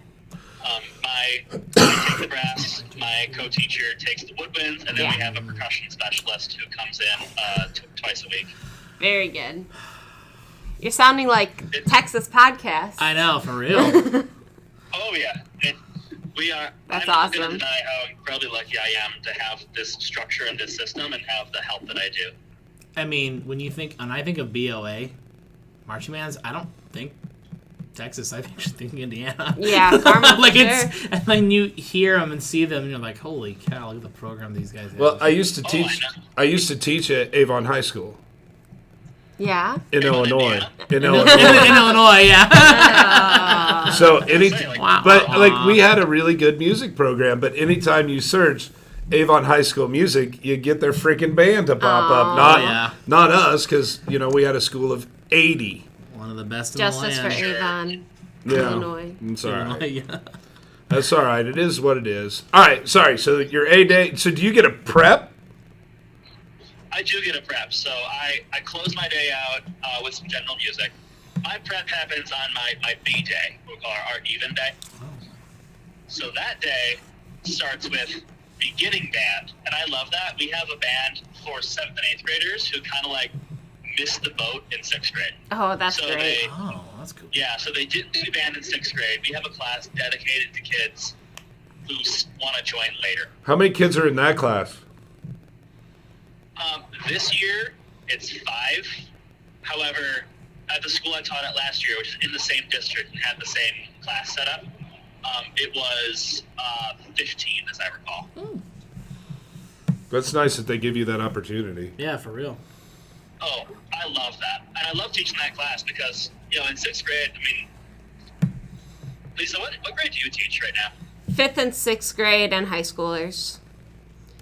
Speaker 8: I take the brass, my co-teacher takes the woodwinds, and then we have a percussion specialist who comes in twice a week.
Speaker 5: Very good. You're sounding like Texas podcast.
Speaker 1: I know, for real.
Speaker 8: Oh, yeah. We are.
Speaker 5: That's
Speaker 8: I'm not going
Speaker 5: awesome.
Speaker 8: to deny how incredibly lucky I am to have this structure and this system and have the help that I do.
Speaker 1: I mean, when I think of BOA, marching bands, I don't think Texas. I think Indiana.
Speaker 5: Yeah, Karma,
Speaker 1: like
Speaker 5: sure.
Speaker 1: it's, and then you hear them and see them, and you're like, holy cow! Look at the program these guys have.
Speaker 4: Well, I used to
Speaker 8: I
Speaker 4: teach.
Speaker 8: know.
Speaker 4: I used to teach at Avon High School
Speaker 5: Yeah.
Speaker 4: in
Speaker 8: Avon,
Speaker 4: Illinois.
Speaker 8: Indiana?
Speaker 1: in Illinois, yeah.
Speaker 4: So
Speaker 1: Wow.
Speaker 4: but like we had a really good music program. But anytime you search Avon High School music, you get their freaking band to pop up. Not us, because we had a school of 80.
Speaker 1: One of the best in
Speaker 5: Justice
Speaker 1: the
Speaker 5: for
Speaker 1: land.
Speaker 5: Avon,
Speaker 4: Yeah,
Speaker 5: Illinois.
Speaker 4: it's all right.
Speaker 1: Yeah.
Speaker 4: That's all right. It is what it is. All right. Sorry. So your A day. So do you get a prep?
Speaker 8: I do get a prep. So I close my day out with some general music. My prep happens on my B day, or our even day. So that day starts with beginning band, and I love that. We have a band for 7th and 8th graders who kind of like missed the boat in 6th grade.
Speaker 5: Oh, that's
Speaker 8: So
Speaker 5: great.
Speaker 1: Oh, that's cool.
Speaker 8: Yeah, so they didn't do band in 6th grade. We have a class dedicated to kids who want to join later.
Speaker 4: How many kids are in that class?
Speaker 8: This year, it's 5. However, at the school I taught at last year, which is in the same district and had the same class setup, it was 15, as I recall.
Speaker 4: That's nice that they give you that opportunity.
Speaker 1: Yeah, for real.
Speaker 8: Oh, I love that. And I love teaching that class because, in 6th grade, I mean, Lisa, what grade do you teach right now?
Speaker 5: 5th and 6th grade and high schoolers.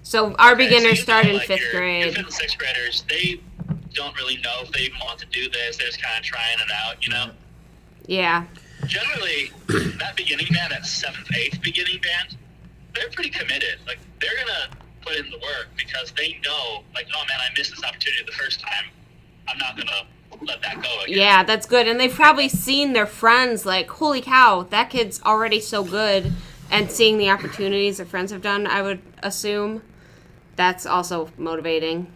Speaker 5: So our beginners
Speaker 8: so
Speaker 5: start in
Speaker 8: your
Speaker 5: 5th grade.
Speaker 8: 5th and 6th graders, they don't really know if they want to do this. They're just kind of trying it out,
Speaker 5: Yeah.
Speaker 8: Generally, that beginning band, that 7th, 8th beginning band, they're pretty committed. Like, they're going to put in the work because they know, like, oh, man, I missed this opportunity the first time. I'm not going to let that go again.
Speaker 5: Yeah, that's good. And they've probably seen their friends like, holy cow, that kid's already so good. And seeing the opportunities their friends have done, I would assume that's also motivating.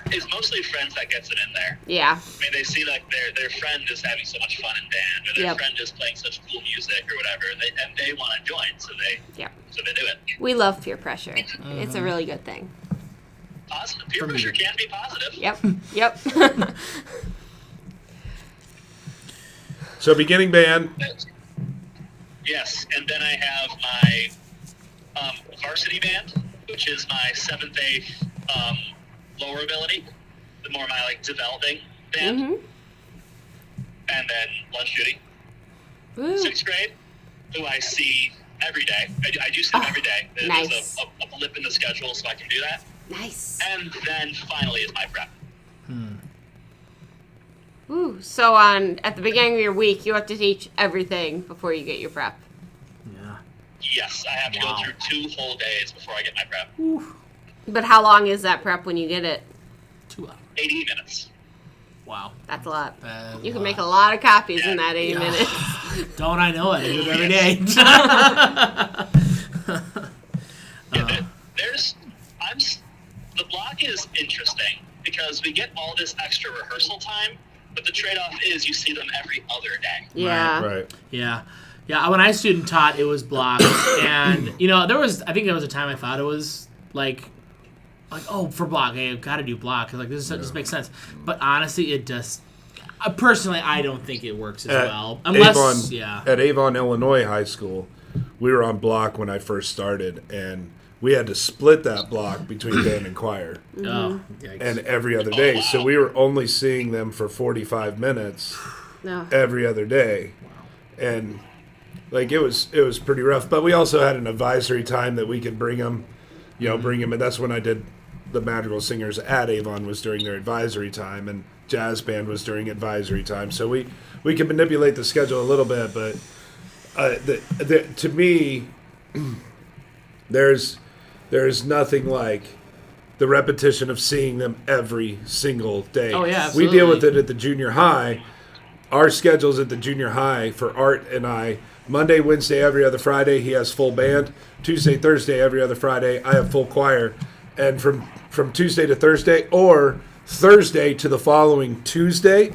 Speaker 8: It's mostly friends that gets it in there.
Speaker 5: Yeah.
Speaker 8: I mean, they see like their friend is having so much fun in band, or their friend is playing such cool music or whatever, and they want to join, so they do it.
Speaker 5: We love peer pressure. It's a really good thing.
Speaker 8: Positive peer pressure can be positive.
Speaker 5: Yep.
Speaker 4: So beginning band.
Speaker 8: Yes, and then I have my varsity band, which is my 7th, 8th lower ability, the more my like developing band, and then lunch duty. 6th grade, who I see every day. I do see them every day. There's a blip in the schedule, so I can do that.
Speaker 5: Nice.
Speaker 8: And then finally is my prep.
Speaker 5: Ooh, so at the beginning of your week, you have to teach everything before you get your prep.
Speaker 1: Yeah.
Speaker 8: Yes, I have to go through 2 whole days before I get my prep.
Speaker 5: But how long is that prep when you get it?
Speaker 1: 2 hours.
Speaker 8: 80 minutes.
Speaker 1: Wow.
Speaker 5: That's a lot.
Speaker 1: That is
Speaker 5: You can
Speaker 1: a
Speaker 5: make a
Speaker 1: lot.
Speaker 5: lot of copies in that 80 minutes.
Speaker 1: Don't I know it? I do it every day.
Speaker 8: is interesting because we get all this extra rehearsal time, but the trade-off is you see them every other day.
Speaker 5: Yeah.
Speaker 4: Right.
Speaker 1: Yeah. Yeah, when I student taught, it was blocked. And, I think there was a time I thought it was like, oh, for block, hey, I've got to do block. Like, this makes sense. But honestly, it just, personally, I don't think it works as well. Unless,
Speaker 4: At Avon, Illinois High School, we were on block when I first started, and we had to split that block between band and choir.
Speaker 1: Oh,
Speaker 4: and every other day.
Speaker 8: wow.
Speaker 4: So we were only seeing them for 45 minutes
Speaker 5: No.
Speaker 4: every other day. And like it was pretty rough, but we also had an advisory time that we could bring them, and that's when I did the Madrigal Singers at Avon was during their advisory time, and jazz band was during advisory time. So we could manipulate the schedule a little bit, but to me, there's nothing like the repetition of seeing them every single day.
Speaker 1: Oh, yeah,
Speaker 4: we deal with
Speaker 1: absolutely.
Speaker 4: it at the junior high. Our schedules at the junior high for Art and I, Monday, Wednesday, every other Friday, he has full band. Tuesday, Thursday, every other Friday, I have full choir. And from Tuesday to Thursday, or Thursday to the following Tuesday,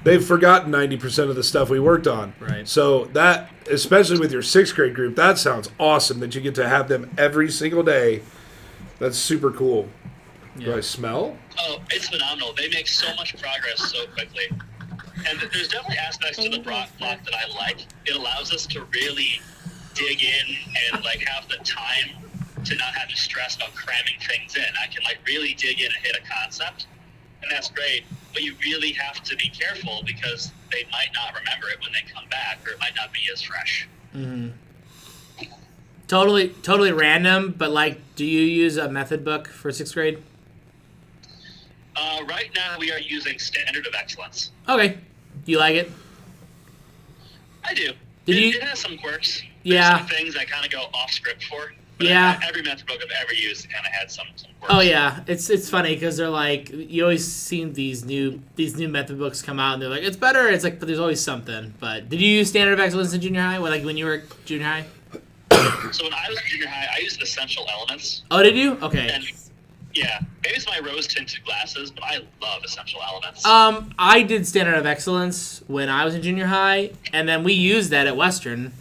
Speaker 4: they've forgotten 90% of the stuff we worked on.
Speaker 1: Right.
Speaker 4: So that, especially with your 6th grade group, that sounds awesome that you get to have them every single day. That's super cool. Do I smell?
Speaker 8: Oh, it's phenomenal. They make so much progress so quickly. And there's definitely aspects to the block that I like. It allows us to really dig in and have the time to not have to stress about cramming things in. I can really dig in and hit a concept, and that's great. But you really have to be careful because they might not remember it when they come back, or it might not be as fresh.
Speaker 1: Mm-hmm. Totally random, but do you use a method book for 6th grade?
Speaker 8: Right now we are using Standard of Excellence.
Speaker 1: Okay. You like it?
Speaker 8: I do.
Speaker 1: Did you?
Speaker 8: It has some quirks.
Speaker 1: Yeah.
Speaker 8: There's some things I kind of go off script for. But
Speaker 1: Yeah.
Speaker 8: Every method book I've ever used kind of had some quirks.
Speaker 1: Oh yeah, it's funny because they're you always see these new method books come out and they're it's better. It's but there's always something. But did you use Standard of Excellence in junior high? When you were junior high?
Speaker 8: So when I was in junior high, I used Essential Elements.
Speaker 1: Oh, did you? Okay.
Speaker 8: And yeah, maybe it's my rose-tinted glasses, but I love Essential Elements.
Speaker 1: I did Standard of Excellence when I was in junior high, and then we used that at Western.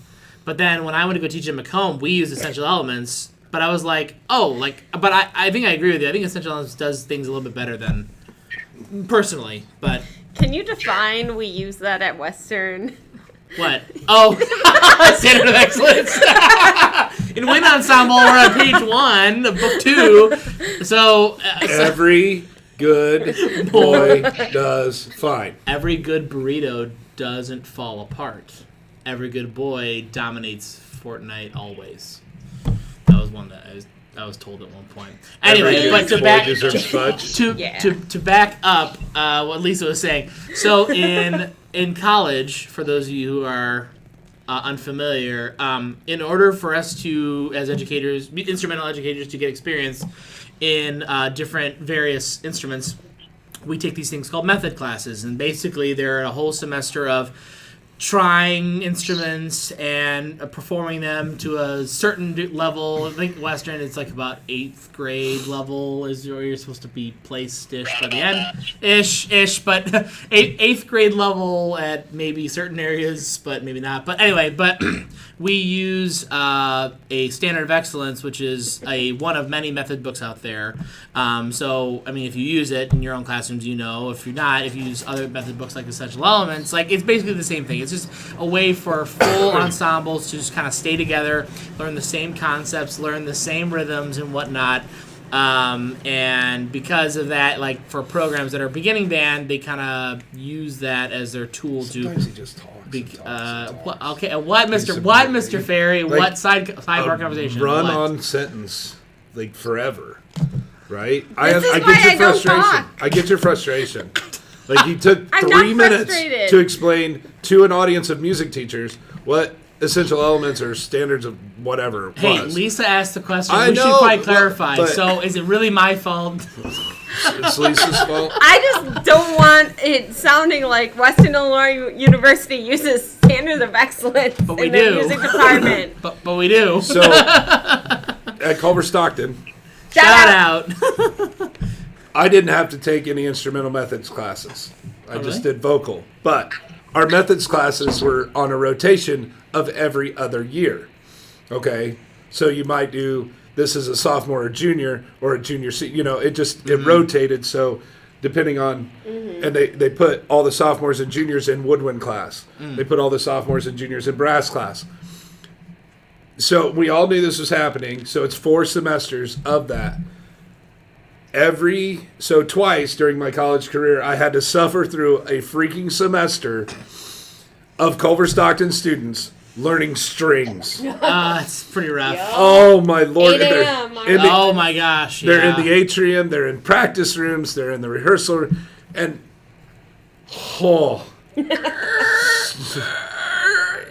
Speaker 1: But then when I went to go teach at Macomb, we used Essential Elements. But I was but I think I agree with you. I think Essential Elements does things a little bit better than personally. But
Speaker 5: Can you define we use that at Western?
Speaker 1: what? Oh, Standard of Excellence. In Wind Ensemble, we're on page 1 of book 2. So
Speaker 4: Every good boy does fine.
Speaker 1: every good burrito doesn't fall apart. Every good boy dominates Fortnite always. That was one that I was told at one point. Anyway,
Speaker 4: Every
Speaker 1: but
Speaker 4: good
Speaker 1: to
Speaker 4: boy
Speaker 1: back
Speaker 4: deserves fudge.
Speaker 1: to back up what Lisa was saying. So in college, for those of you who are unfamiliar, in order for us to, as educators, instrumental educators, to get experience in different various instruments, we take these things called method classes, and basically they're a whole semester of trying instruments and performing them to a certain level. I think Western is about 8th grade level is where you're supposed to be placed-ish by the end. Ish, but 8th grade level at maybe certain areas, but maybe not. But anyway, we use a Standard of Excellence, which is one of many method books out there. So, I mean, if you use it in your own classrooms, if you're not, if you use other method books like Essential Elements, it's basically the same thing. It's just a way for full ensembles to just kind of stay together, learn the same concepts, learn the same rhythms and whatnot. And because of that, for programs that are beginning band, they kind of use that as their tool
Speaker 4: Sometimes he just talks.
Speaker 1: What, Mr. Ferry? What sidebar conversation?
Speaker 4: Run
Speaker 1: What?
Speaker 4: on sentence forever, right?
Speaker 5: This
Speaker 4: I
Speaker 5: is
Speaker 4: get
Speaker 5: why
Speaker 4: your
Speaker 5: I don't
Speaker 4: frustration.
Speaker 5: talk.
Speaker 4: I get your frustration. He took
Speaker 5: I'm
Speaker 4: 3
Speaker 5: not
Speaker 4: minutes
Speaker 5: frustrated.
Speaker 4: to explain to an audience of music teachers what essential elements or standards of whatever was.
Speaker 1: Hey, Lisa asked the question.
Speaker 4: I
Speaker 1: We should
Speaker 4: know,
Speaker 1: probably clarify.
Speaker 4: but-
Speaker 1: So, is it really my fault?
Speaker 4: It's Lisa's fault.
Speaker 5: I just don't want it sounding like Western Illinois University uses Standards of Excellence
Speaker 1: But we
Speaker 5: in their
Speaker 1: do.
Speaker 5: music department.
Speaker 1: But we do.
Speaker 4: So, at Culver Stockton,
Speaker 1: Shout out.
Speaker 4: I didn't have to take any instrumental methods classes. I just did vocal. But our methods classes were on a rotation of every other year. Okay? So you might do, this is a sophomore or junior, or a junior, it rotated. So depending on, and they put all the sophomores and juniors in woodwind class. They put all the sophomores and juniors in brass class. So we all knew this was happening. So it's 4 semesters of that. So twice during my college career, I had to suffer through a freaking semester of Culver Stockton students learning strings.
Speaker 1: It's pretty rough.
Speaker 2: Yep.
Speaker 4: Oh my Lord!
Speaker 5: 8 a.m.
Speaker 1: Oh my gosh!
Speaker 4: They're in the atrium. They're in practice rooms. They're in the rehearsal room, and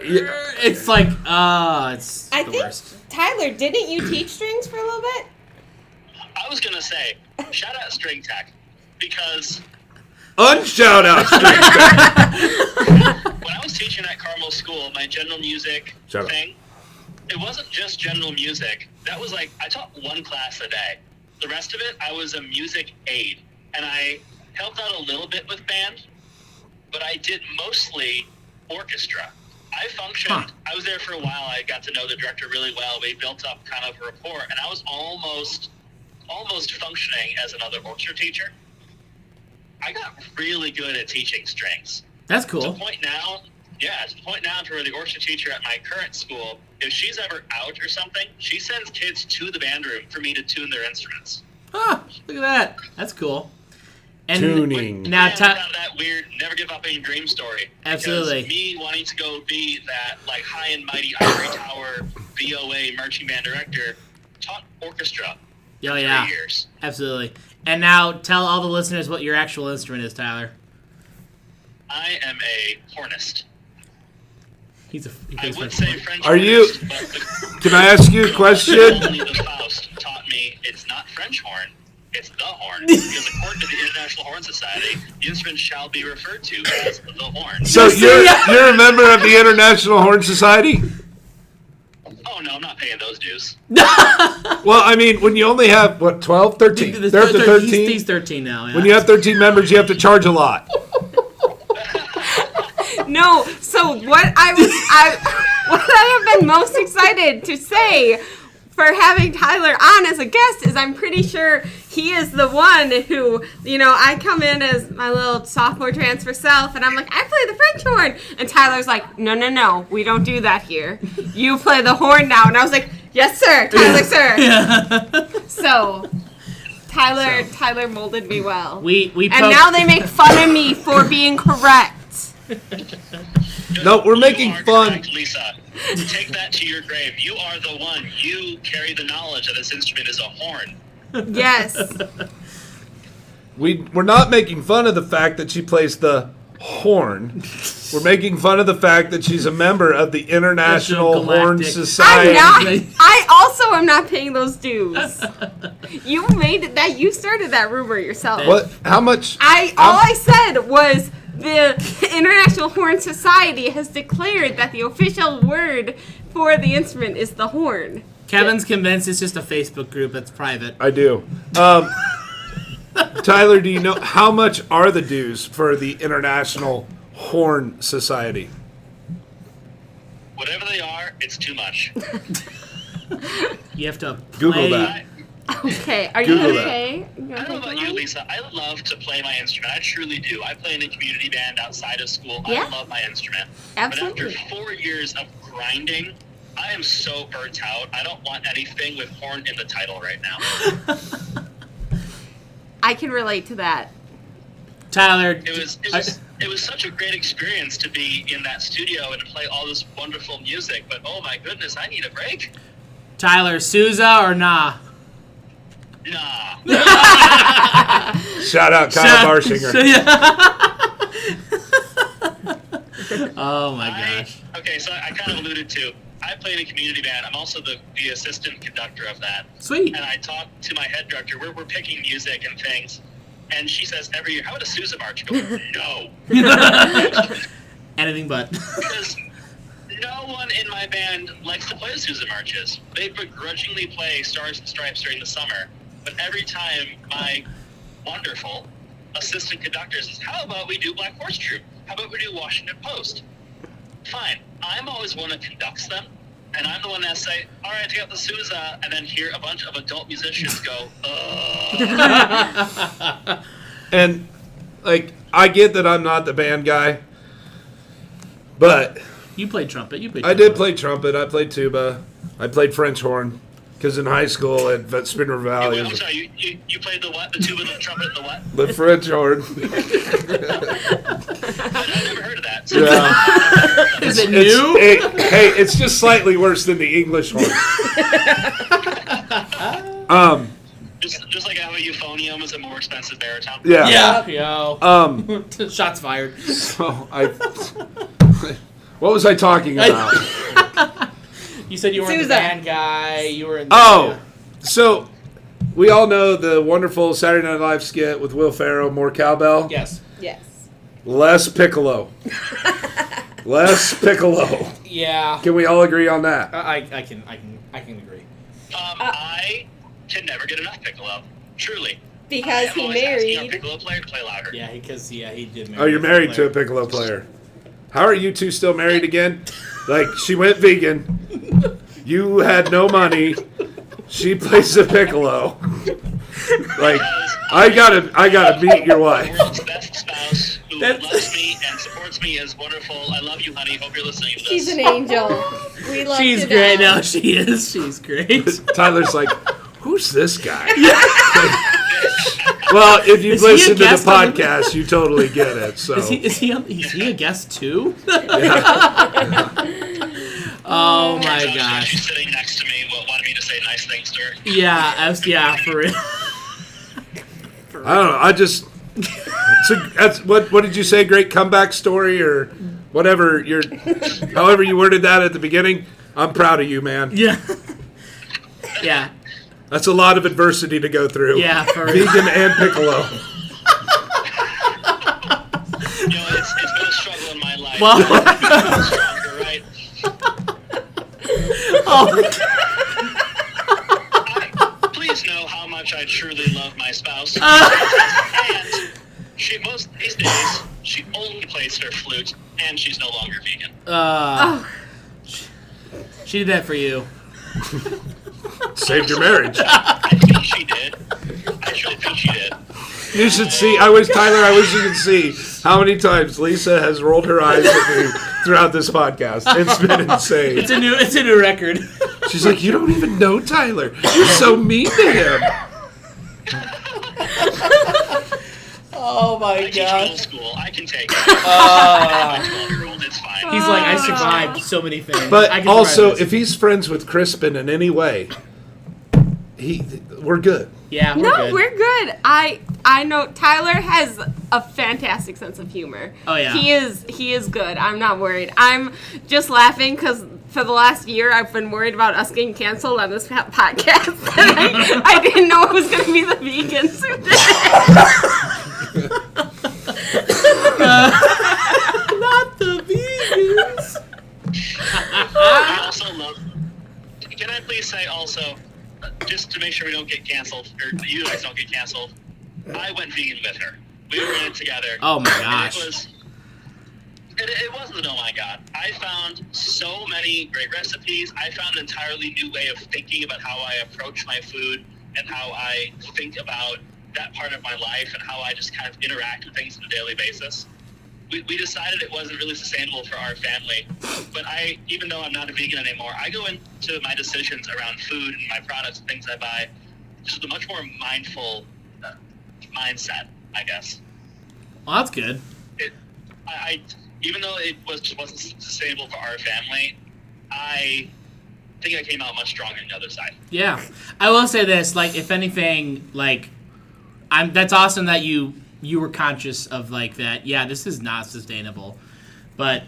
Speaker 1: it's like it's
Speaker 2: I
Speaker 1: the
Speaker 2: think
Speaker 1: worst.
Speaker 2: Tyler, didn't you teach strings for a little bit?
Speaker 8: I was gonna say, shout out String Tech, because
Speaker 4: unshout out string.
Speaker 8: when I was teaching at Carmel School, my general music thing, it wasn't just general music. That was like, I taught 1 class a day. The rest of it, I was a music aide, and I helped out a little bit with band, but I did mostly orchestra. I functioned, I was there for a while, I got to know the director really well, we built up kind of a rapport, and I was almost functioning as another orchestra teacher. I got really good at teaching strings.
Speaker 1: That's
Speaker 8: To
Speaker 1: cool.
Speaker 8: the point now to where the orchestra teacher at my current school, if she's ever out or something, she sends kids to the band room for me to tune their instruments.
Speaker 1: Look at that. That's cool. And
Speaker 4: Tuning.
Speaker 1: now,
Speaker 8: Kind of that weird never give up any dream story.
Speaker 1: Absolutely.
Speaker 8: Because me wanting to go be that like high and mighty ivory tower VOA marching band director taught orchestra.
Speaker 1: Oh,
Speaker 8: 3
Speaker 1: yeah.
Speaker 8: years.
Speaker 1: Absolutely. And now tell all the listeners what your actual instrument is, Tyler.
Speaker 8: I am a hornist.
Speaker 1: He
Speaker 8: I
Speaker 1: plays
Speaker 8: would
Speaker 1: French
Speaker 8: say
Speaker 1: horn.
Speaker 8: French
Speaker 4: Are you-
Speaker 8: hornist, but
Speaker 4: Can I ask you a question?
Speaker 8: only the Faust taught me it's not French horn, it's the horn. Because according to the International Horn Society, the instrument shall be referred to as the horn.
Speaker 4: So you're a member of the International Horn Society?
Speaker 8: Oh no, I'm not paying those dues.
Speaker 4: Well, I mean, when you only have, 12, 13? They're up to 13?
Speaker 1: He's 13 now, yeah.
Speaker 4: When you have 13 members, you have to charge a lot.
Speaker 5: No, so what I have been most excited to say for having Tyler on as a guest is I'm pretty sure he is the one who, I come in as my little sophomore transfer self and I'm like, I play the French horn. And Tyler's like, no, we don't do that here. You play the horn now. And I was like, yes, sir. Tyler's like, sir.
Speaker 1: Yeah.
Speaker 5: So Tyler molded me well.
Speaker 1: We
Speaker 5: And now they make fun of me for being correct.
Speaker 4: No, we're making
Speaker 8: You are
Speaker 4: fun.
Speaker 8: correct, Lisa. Take that to your grave. You are the one. You carry the knowledge that this instrument is a horn.
Speaker 5: Yes.
Speaker 4: We're not making fun of the fact that she plays the horn. We're making fun of the fact that she's a member of the International Horn
Speaker 1: Galactic.
Speaker 4: Society.
Speaker 5: I'm not. I also am not paying those dues. You made that. You started that rumor yourself.
Speaker 4: What? How much?
Speaker 5: All I said was the International Horn Society has declared that the official word for the instrument is the horn.
Speaker 1: Kevin's convinced it's just a Facebook group that's private.
Speaker 4: I do. Tyler, do you know how much are the dues for the International Horn Society?
Speaker 8: Whatever they are, it's too much.
Speaker 1: You have to
Speaker 4: Google
Speaker 1: play.
Speaker 4: that.
Speaker 5: Okay, are
Speaker 4: Google
Speaker 5: you
Speaker 4: that.
Speaker 5: okay?
Speaker 8: I don't know about you, Lisa. I love to play my instrument. I truly do. I play in a community band outside of school.
Speaker 5: Yeah.
Speaker 8: I love my instrument.
Speaker 5: Absolutely.
Speaker 8: But after 4 years of grinding, I am so burnt out. I don't want anything with horn in the title right now.
Speaker 5: I can relate to that.
Speaker 1: Tyler,
Speaker 8: It was such a great experience to be in that studio and to play all this wonderful music. But oh my goodness, I need a break.
Speaker 1: Tyler, Sousa or nah?
Speaker 8: Nah.
Speaker 4: Shout out Kyle Barshinger.
Speaker 1: Oh my gosh.
Speaker 8: Okay, so I kind of alluded to, I play in a community band. I'm also the assistant conductor of that.
Speaker 1: Sweet.
Speaker 8: And I talked to my head director. We're picking music and things. And she says every year, how about a Sousa March? I go, no.
Speaker 1: Anything but.
Speaker 8: Because no one in my band likes to play the Sousa Marches. They begrudgingly play Stars and Stripes during the summer. But every time my wonderful assistant conductor says, how about we do Black Horse Troop? How about we do Washington Post? Fine. I'm always one that conducts them, and I'm the one that say, all right, take out the Sousa, and then hear a bunch of adult musicians go, ugh.
Speaker 4: And, like, I get that I'm not the band guy, but...
Speaker 1: You played trumpet.
Speaker 4: I did play trumpet. I played tuba. I played French horn. Because in high school at Spinner Valley...
Speaker 8: I'm sorry, you played the what? The tuba, the trumpet, and the what?
Speaker 4: The French horn.
Speaker 8: I've never heard of that. So
Speaker 4: Yeah.
Speaker 1: Is it new?
Speaker 4: Hey, it's just slightly worse than the English horn.
Speaker 8: Just like how a euphonium is a more expensive baritone.
Speaker 4: Yeah.
Speaker 1: Yo. Shots fired.
Speaker 4: So what was I talking about?
Speaker 1: You said you weren't the
Speaker 2: Sousa.
Speaker 1: band guy. You were in
Speaker 4: So we all know the wonderful Saturday Night Live skit with Will Ferrell, More Cowbell.
Speaker 1: Yes.
Speaker 2: Yes.
Speaker 4: Less Piccolo. Less Piccolo.
Speaker 1: Yeah.
Speaker 4: Can we all agree on that?
Speaker 1: I can agree.
Speaker 8: I can never get enough Piccolo. Truly.
Speaker 2: Because
Speaker 8: I'm
Speaker 2: he
Speaker 8: always asking our
Speaker 2: married.
Speaker 8: Piccolo player to play louder.
Speaker 1: Yeah, because he did marry.
Speaker 4: Oh, you're married to a Piccolo player. How are you two still married again? Like, she went vegan. You had no money. She plays the Piccolo. Like, I gotta meet your wife.
Speaker 8: World's best spouse who loves me and supports me is wonderful. I love you, honey. Hope you're listening to this.
Speaker 2: She's an angel. We love
Speaker 1: She's
Speaker 2: to
Speaker 1: great.
Speaker 2: know.
Speaker 1: No, she is. She's great.
Speaker 4: Tyler's like, who's this guy? Well, if you've
Speaker 1: Is he a
Speaker 4: listened to the
Speaker 1: guest on the-
Speaker 4: podcast, you totally get it. So
Speaker 1: Is he a guest too? Oh my
Speaker 8: She's
Speaker 1: gosh.
Speaker 8: sitting next to me, wanted me to say nice things to her.
Speaker 1: Yeah, for real.
Speaker 4: I don't know. I just that's what did you say? Great comeback story or whatever however you worded that at the beginning. I'm proud of you, man.
Speaker 1: Yeah. Yeah.
Speaker 4: That's a lot of adversity to go through.
Speaker 1: Yeah, for real.
Speaker 4: Vegan and Piccolo.
Speaker 8: It's been a struggle in my life.
Speaker 1: Well-
Speaker 8: I'm stronger, right?
Speaker 1: Oh my God.
Speaker 8: Please know how much I truly love my spouse. And most these days, she only plays her flute, and she's no longer vegan.
Speaker 1: She did that for you.
Speaker 4: Saved your marriage.
Speaker 8: I think she did. I truly think she did.
Speaker 4: You should see. I wish you could see how many times Lisa has rolled her eyes at me throughout this podcast. It's been insane.
Speaker 1: It's a new record.
Speaker 4: She's like, you don't even know Tyler. You're so mean to him.
Speaker 1: Oh my
Speaker 8: I teach middle
Speaker 1: gosh.
Speaker 8: school. I can take it. My 12-year-old, it's fine.
Speaker 1: He's like, I survived so many things. I
Speaker 4: But
Speaker 1: can
Speaker 4: also,
Speaker 1: survive this.
Speaker 4: if he's friends with Crispin in any way, we're good.
Speaker 1: Yeah, we're
Speaker 5: No,
Speaker 1: good.
Speaker 5: we're good. I know Tyler has a fantastic sense of humor.
Speaker 1: Oh, yeah.
Speaker 5: He is good. I'm not worried. I'm just laughing because for the last year I've been worried about us getting canceled on this podcast. I didn't know it was going to be the vegans who did it.
Speaker 1: Not the vegans.
Speaker 8: I also love. Can I please say also, just to make sure we don't get canceled, or you guys don't get canceled, I went vegan with her. We were in it together.
Speaker 1: Oh my
Speaker 8: And
Speaker 1: gosh.
Speaker 8: it wasn't an oh my god. I found so many great recipes. I found an entirely new way of thinking about how I approach my food and how I think about that part of my life and how I just kind of interact with things on a daily basis. We decided it wasn't really sustainable for our family, but even though I'm not a vegan anymore, I go into my decisions around food and my products and things I buy just with a much more mindful mindset, I guess.
Speaker 1: Well, that's good.
Speaker 8: I even though it wasn't sustainable for our family, I think I came out much stronger on the other side.
Speaker 1: Yeah. I will say this, like, if anything, like, that's awesome that you were conscious of, like, that, yeah, this is not sustainable. But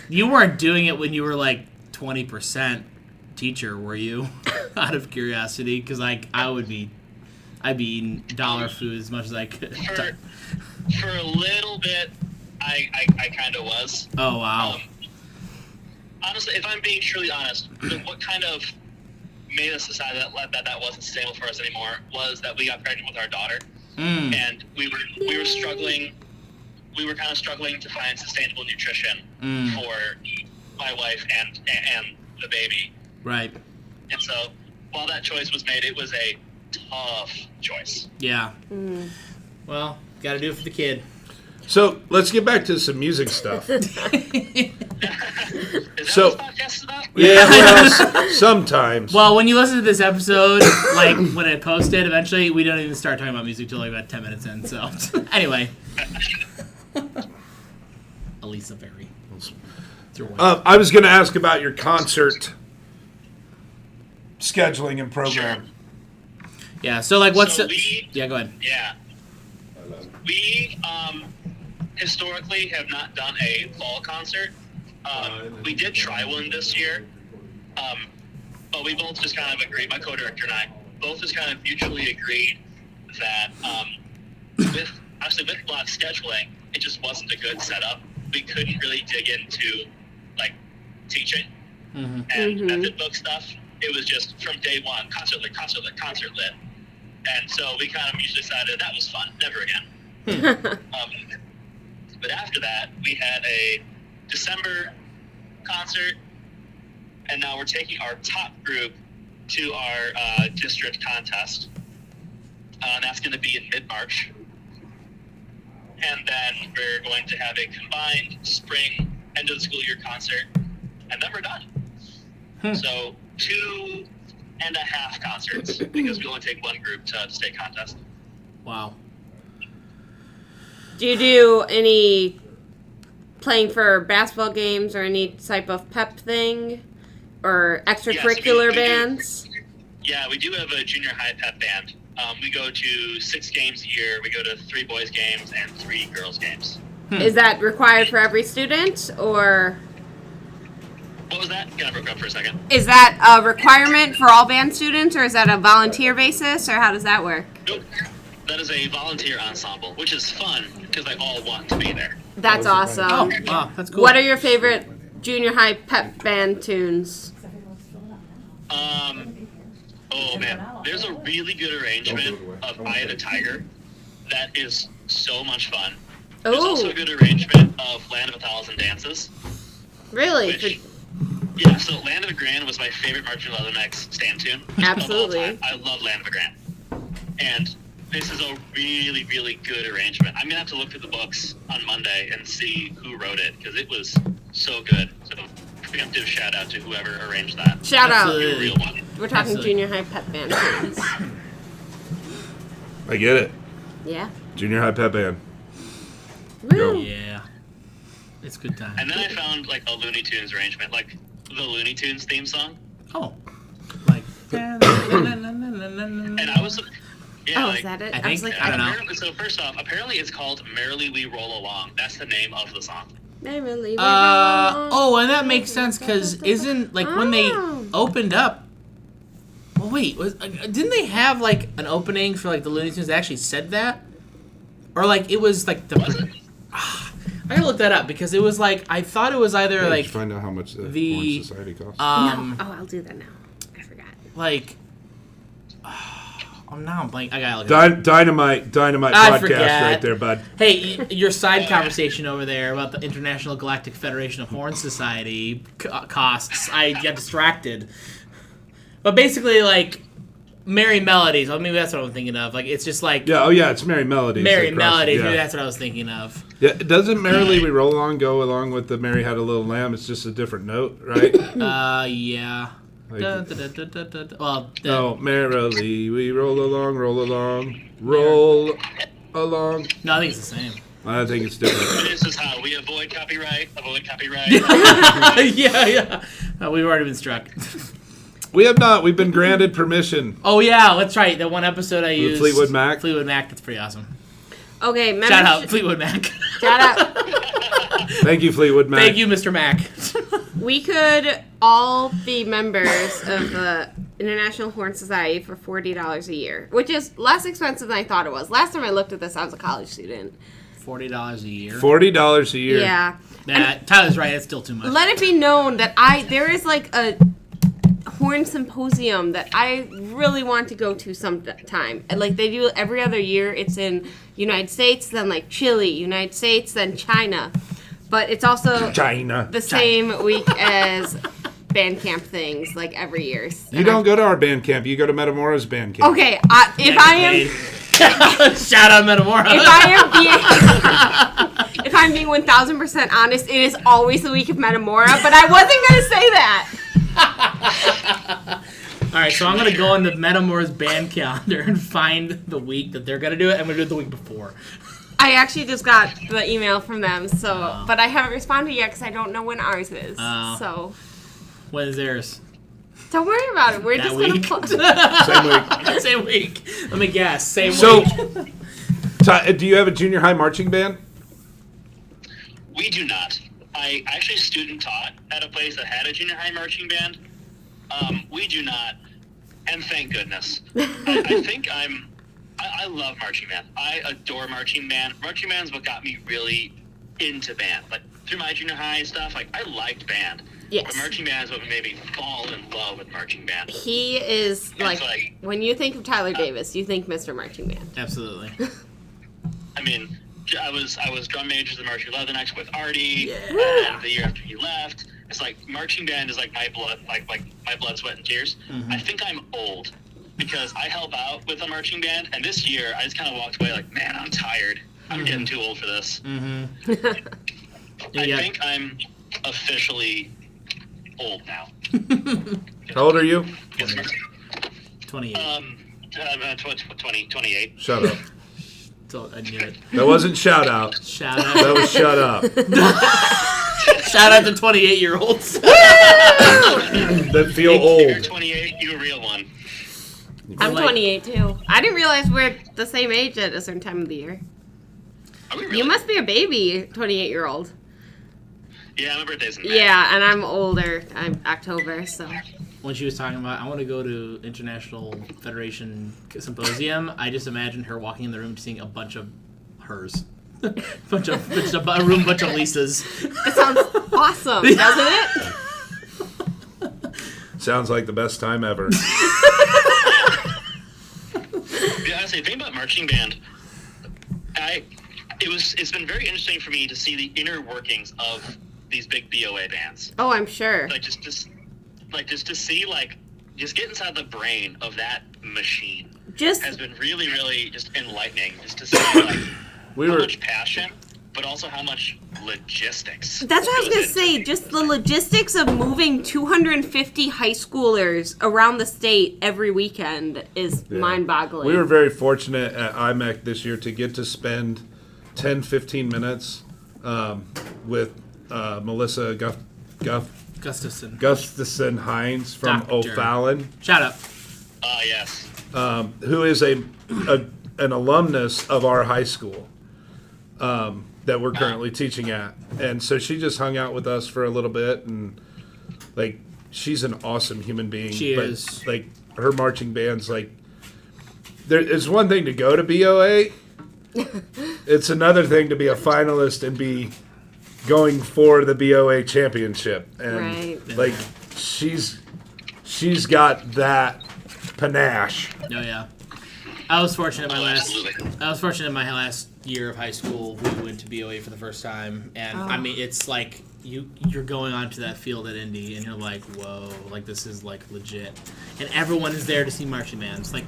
Speaker 1: you weren't doing it when you were, like, 20% teacher, were you? Out of curiosity? Because, like, I'd be eating dollar food as much as I could.
Speaker 8: For a little bit, I kind of was.
Speaker 1: Oh, wow.
Speaker 8: Honestly, if I'm being truly honest, what kind of made us decide that wasn't sustainable for us anymore was that we got pregnant with our daughter. and we were struggling. We were kind of struggling to find sustainable nutrition for my wife and the baby.
Speaker 1: Right.
Speaker 8: And so, while that choice was made, it was a tough choice.
Speaker 1: Yeah. Well, got to do it for the kid.
Speaker 4: So let's get back to some music stuff.
Speaker 8: Is that
Speaker 4: So-
Speaker 8: what this podcast is about?
Speaker 4: Yeah, well, sometimes.
Speaker 1: Well, when you listen to this episode, like when it posted, eventually we don't even start talking about music till like about 10 minutes in. So, anyway. Elisa Berry. It's your wife.
Speaker 4: I was going to ask about your concert scheduling and program.
Speaker 1: Yeah, so like what's
Speaker 8: So
Speaker 1: the... Yeah, go ahead.
Speaker 8: Yeah. We historically have not done a fall concert. We did try one this year, but we both just kind of agreed, my co-director and I, both just kind of mutually agreed that with a lot of scheduling, it just wasn't a good setup. We couldn't really dig into, like, teaching and method book stuff. It was just from day one, concert lit. And so we kind of mutually decided that was fun, never again. But after that, we had a December concert, and now we're taking our top group to our district contest. That's going to be in mid-March. And then we're going to have a combined spring, end of the school year concert, and then we're done. So 2.5 concerts, because we only take one group to state contest.
Speaker 1: Wow.
Speaker 5: Do you do any playing for basketball games or any type of pep thing? Or extracurricular
Speaker 8: Yes, we do.
Speaker 5: bands?
Speaker 8: Yeah, we do have a junior high pep band. We go to 6 games a year. We go to 3 boys games and 3 girls games.
Speaker 5: Is that required for every student, or
Speaker 8: What was that? Kind of broke up for a second.
Speaker 5: is that a requirement for all band students, or is that a volunteer basis, or how does that work?
Speaker 8: Nope. That is a volunteer ensemble, which is fun because they all want to be there.
Speaker 5: That's awesome.
Speaker 1: Oh, wow, that's cool.
Speaker 5: What are your favorite junior high pep band tunes?
Speaker 8: Oh man, there's a really good arrangement of Eye of the Tiger that is so much fun. There's also a
Speaker 5: Oh,
Speaker 8: good arrangement of Land of 1,000 Dances.
Speaker 5: really?
Speaker 8: Which, yeah, so Land of the Grand was my favorite Marching Leatherneck's stand tune.
Speaker 5: Absolutely.
Speaker 8: Of all time. I love Land of the Grand. And this is a really, really good arrangement. I'm going to have to look through the books on Monday and see who wrote it, because it was so good. So preemptive shout out to whoever arranged that.
Speaker 5: Shout
Speaker 1: Absolutely.
Speaker 5: out.
Speaker 8: Real one.
Speaker 5: We're talking
Speaker 1: Absolutely.
Speaker 5: junior high pep band tunes.
Speaker 4: I get it.
Speaker 5: Yeah.
Speaker 4: Junior high pep band.
Speaker 5: Woo.
Speaker 1: Yeah. It's good time.
Speaker 8: And then I found like a Looney Tunes arrangement, like the Looney Tunes theme song.
Speaker 1: Oh. Like...
Speaker 8: And I was, yeah,
Speaker 5: Oh,
Speaker 8: like,
Speaker 5: is that it?
Speaker 1: I
Speaker 5: was
Speaker 1: think-
Speaker 5: like,
Speaker 1: I don't know.
Speaker 8: apparently- So first off, apparently it's called "Merrily We Roll Along." That's the name of the song.
Speaker 5: Merrily we
Speaker 1: Oh, and that makes sense, because isn't, like, when they
Speaker 5: Oh.
Speaker 1: opened up... Well, wait, didn't they have, like, an opening for, like, the Looney Tunes that actually said that? Or, like, it was, like, the...
Speaker 8: Was it?
Speaker 1: I gotta look that up, because it was, like, I thought it was either,
Speaker 4: Did
Speaker 1: like,
Speaker 4: you find out how much the
Speaker 1: the,
Speaker 4: Orange Society costs?
Speaker 5: No. Oh, I'll do that now. I forgot.
Speaker 1: like... Oh, now I'm blank. I gotta look it up.
Speaker 4: Dynamite
Speaker 1: I
Speaker 4: podcast
Speaker 1: forget.
Speaker 4: right there, bud.
Speaker 1: Hey, your side conversation over there about the International Galactic Federation of Horn Society costs, I get distracted. But basically, like, Merry Melodies. Well, maybe that's what I'm thinking of. Like, it's just like
Speaker 4: Yeah, oh yeah, it's Merry Melodies.
Speaker 1: Merry
Speaker 4: across-
Speaker 1: Melodies.
Speaker 4: yeah.
Speaker 1: Maybe that's what I was thinking of.
Speaker 4: Yeah, doesn't Merrily We Roll Along go along with the Mary Had a Little Lamb? It's just a different note, right?
Speaker 1: Yeah.
Speaker 4: Like-
Speaker 1: Dun, dun, dun, dun, dun, dun. Well,
Speaker 4: No, merrily we roll along, roll along. No,
Speaker 1: no, I think it's the same.
Speaker 4: I think it's different.
Speaker 8: This is how we avoid copyright.
Speaker 1: Yeah. We've already been struck.
Speaker 4: We have not. We've been granted permission.
Speaker 1: Oh, yeah, that's right. That one episode I used.
Speaker 4: Fleetwood Mac?
Speaker 1: Fleetwood Mac, that's pretty awesome.
Speaker 5: Okay,
Speaker 1: Shout out, Fleetwood Mac.
Speaker 5: Shout out.
Speaker 4: Thank you, Fleetwood Mac.
Speaker 1: Thank you, Mr. Mac.
Speaker 5: We could all be members of the International Horn Society for $40 a year, which is less expensive than I thought it was. Last time I looked at this, I was a college student.
Speaker 1: $40 a year.
Speaker 4: $40 a year.
Speaker 5: Yeah.
Speaker 1: Tyler's right. It's still too much.
Speaker 5: Let it be known that there is like a corn symposium that I really want to go to sometime. And like they do every other year. It's in United States, then like Chile, United States, then China. But it's also
Speaker 4: China.
Speaker 5: the same week as band camp things, like every year.
Speaker 4: You don't go to our band camp. You go to Metamora's band camp.
Speaker 5: Okay, if I am...
Speaker 1: Shout out Metamora.
Speaker 5: If I'm being 1,000% honest, it is always the week of Metamora, but I wasn't going to say that.
Speaker 1: All right, so I'm going to go on the Metamora's band calendar and find the week that they're going to do it. I'm going to do it the week before.
Speaker 5: I actually just got the email from them, but I haven't responded yet because I don't know when ours is. So
Speaker 1: when is theirs?
Speaker 5: Don't worry about it. We're
Speaker 1: that
Speaker 5: just
Speaker 1: week?
Speaker 5: going
Speaker 4: Same week.
Speaker 1: Same week. Let me guess. Same
Speaker 4: So,
Speaker 1: week.
Speaker 4: Do you have a junior high marching band?
Speaker 8: We do not. I actually student taught at a place that had a junior high marching band. We do not, and thank goodness. I think I love marching band. I adore marching band. Marching band is what got me really into band. Like through my junior high stuff, like I liked band.
Speaker 5: Yes.
Speaker 8: But marching band is what made me fall in love with marching band.
Speaker 5: He is like when you think of Tyler Davis, you think Mr. Marching Band.
Speaker 1: Absolutely.
Speaker 8: I mean, I was drum majors in Marching Leathernecks with Artie, and the year after he left, it's like marching band is like my blood, like my blood, sweat, and tears.
Speaker 1: Mm-hmm.
Speaker 8: I think I'm old because I help out with a marching band, and this year I just kind of walked away like, man, I'm tired. I'm getting too old for this.
Speaker 1: Mm-hmm.
Speaker 8: I think I'm officially old now.
Speaker 4: How old are you?
Speaker 1: 28.
Speaker 8: 28.
Speaker 4: Shut up.
Speaker 1: So I knew it.
Speaker 4: That wasn't shout out.
Speaker 1: Shout out.
Speaker 4: That was shut up.
Speaker 1: Shout out to 28-year-olds.
Speaker 4: That feel
Speaker 8: If you're
Speaker 4: old.
Speaker 8: 28, you're a real one.
Speaker 5: I'm 28 too. I didn't realize we're the same age at a certain time of the year.
Speaker 8: Are we really?
Speaker 5: You must be a baby, 28-year-old.
Speaker 8: Yeah, my birthday's in May.
Speaker 5: Yeah, and I'm older. I'm October, so.
Speaker 1: When she was talking about, I want to go to International Federation Symposium, I just imagined her walking in the room seeing a bunch of hers. a bunch of Lisas.
Speaker 5: It sounds awesome, doesn't it?
Speaker 4: Sounds like the best time ever.
Speaker 8: Yeah, I say, the thing about marching band, it's been very interesting for me to see the inner workings of these big BOA bands.
Speaker 5: Oh, I'm sure.
Speaker 8: Like just to see just get inside the brain of that machine has been really, really just enlightening. Just to see how much passion, but also how much logistics.
Speaker 5: That's what I was going to say. Just the logistics of moving 250 high schoolers around the state every weekend is mind-boggling.
Speaker 4: We were very fortunate at IMEC this year to get to spend 10-15 minutes with Melissa Gustafson Hines from
Speaker 1: Doctor.
Speaker 4: O'Fallon.
Speaker 1: Shout out.
Speaker 8: Yes.
Speaker 4: Who is an alumnus of our high school that we're currently teaching at. And so she just hung out with us for a little bit, and like she's an awesome human being.
Speaker 1: She
Speaker 4: but,
Speaker 1: is.
Speaker 4: Like her marching band's like it's one thing to go to BOA. It's another thing to be a finalist and be going for the BOA championship. And
Speaker 5: right.
Speaker 4: like she's got that panache.
Speaker 1: Oh yeah. I was fortunate my last year of high school. We went to BOA for the first time, and I mean, it's like you're going onto that field at Indy, and you're like, whoa, like this is like legit, and everyone is there to see marching bands. Like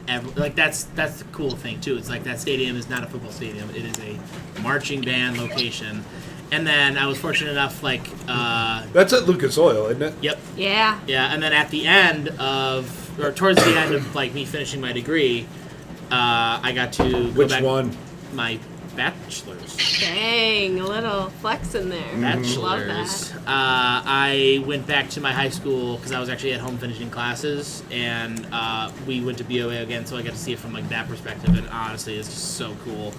Speaker 1: that's the cool thing too. It's like that stadium is not a football stadium; it is a marching band location. And then I was fortunate enough,
Speaker 4: that's at Lucas Oil, isn't it?
Speaker 1: Yep.
Speaker 5: Yeah.
Speaker 1: Yeah, and then at the end towards the end of like me finishing my degree, I got to go
Speaker 4: Which
Speaker 1: back.
Speaker 4: one?
Speaker 1: My bachelor's.
Speaker 5: Dang, a little flex in there.
Speaker 1: Bachelor's.
Speaker 5: Love that.
Speaker 1: I went back to my high school because I was actually at home finishing classes, and we went to BOA again, so I got to see it from like that perspective. And honestly, it's just so cool,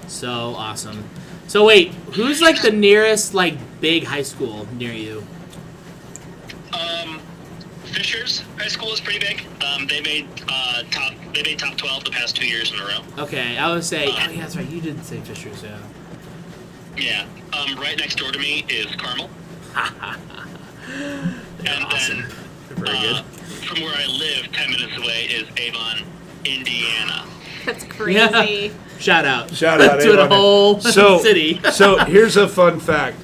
Speaker 1: so awesome. So wait, who's like the nearest like big high school near you?
Speaker 8: Fishers High School is pretty big. They made top 12 the past 2 years in a row.
Speaker 1: Okay, I would say. Oh yeah, that's right. You did say Fishers, yeah.
Speaker 8: Yeah. Right next door to me is Carmel.
Speaker 1: They're awesome. They're very good.
Speaker 8: From where I live, 10 minutes away is Avon, Indiana.
Speaker 5: That's crazy.
Speaker 1: Shout out
Speaker 4: to
Speaker 1: to the whole city.
Speaker 4: So here's a fun fact.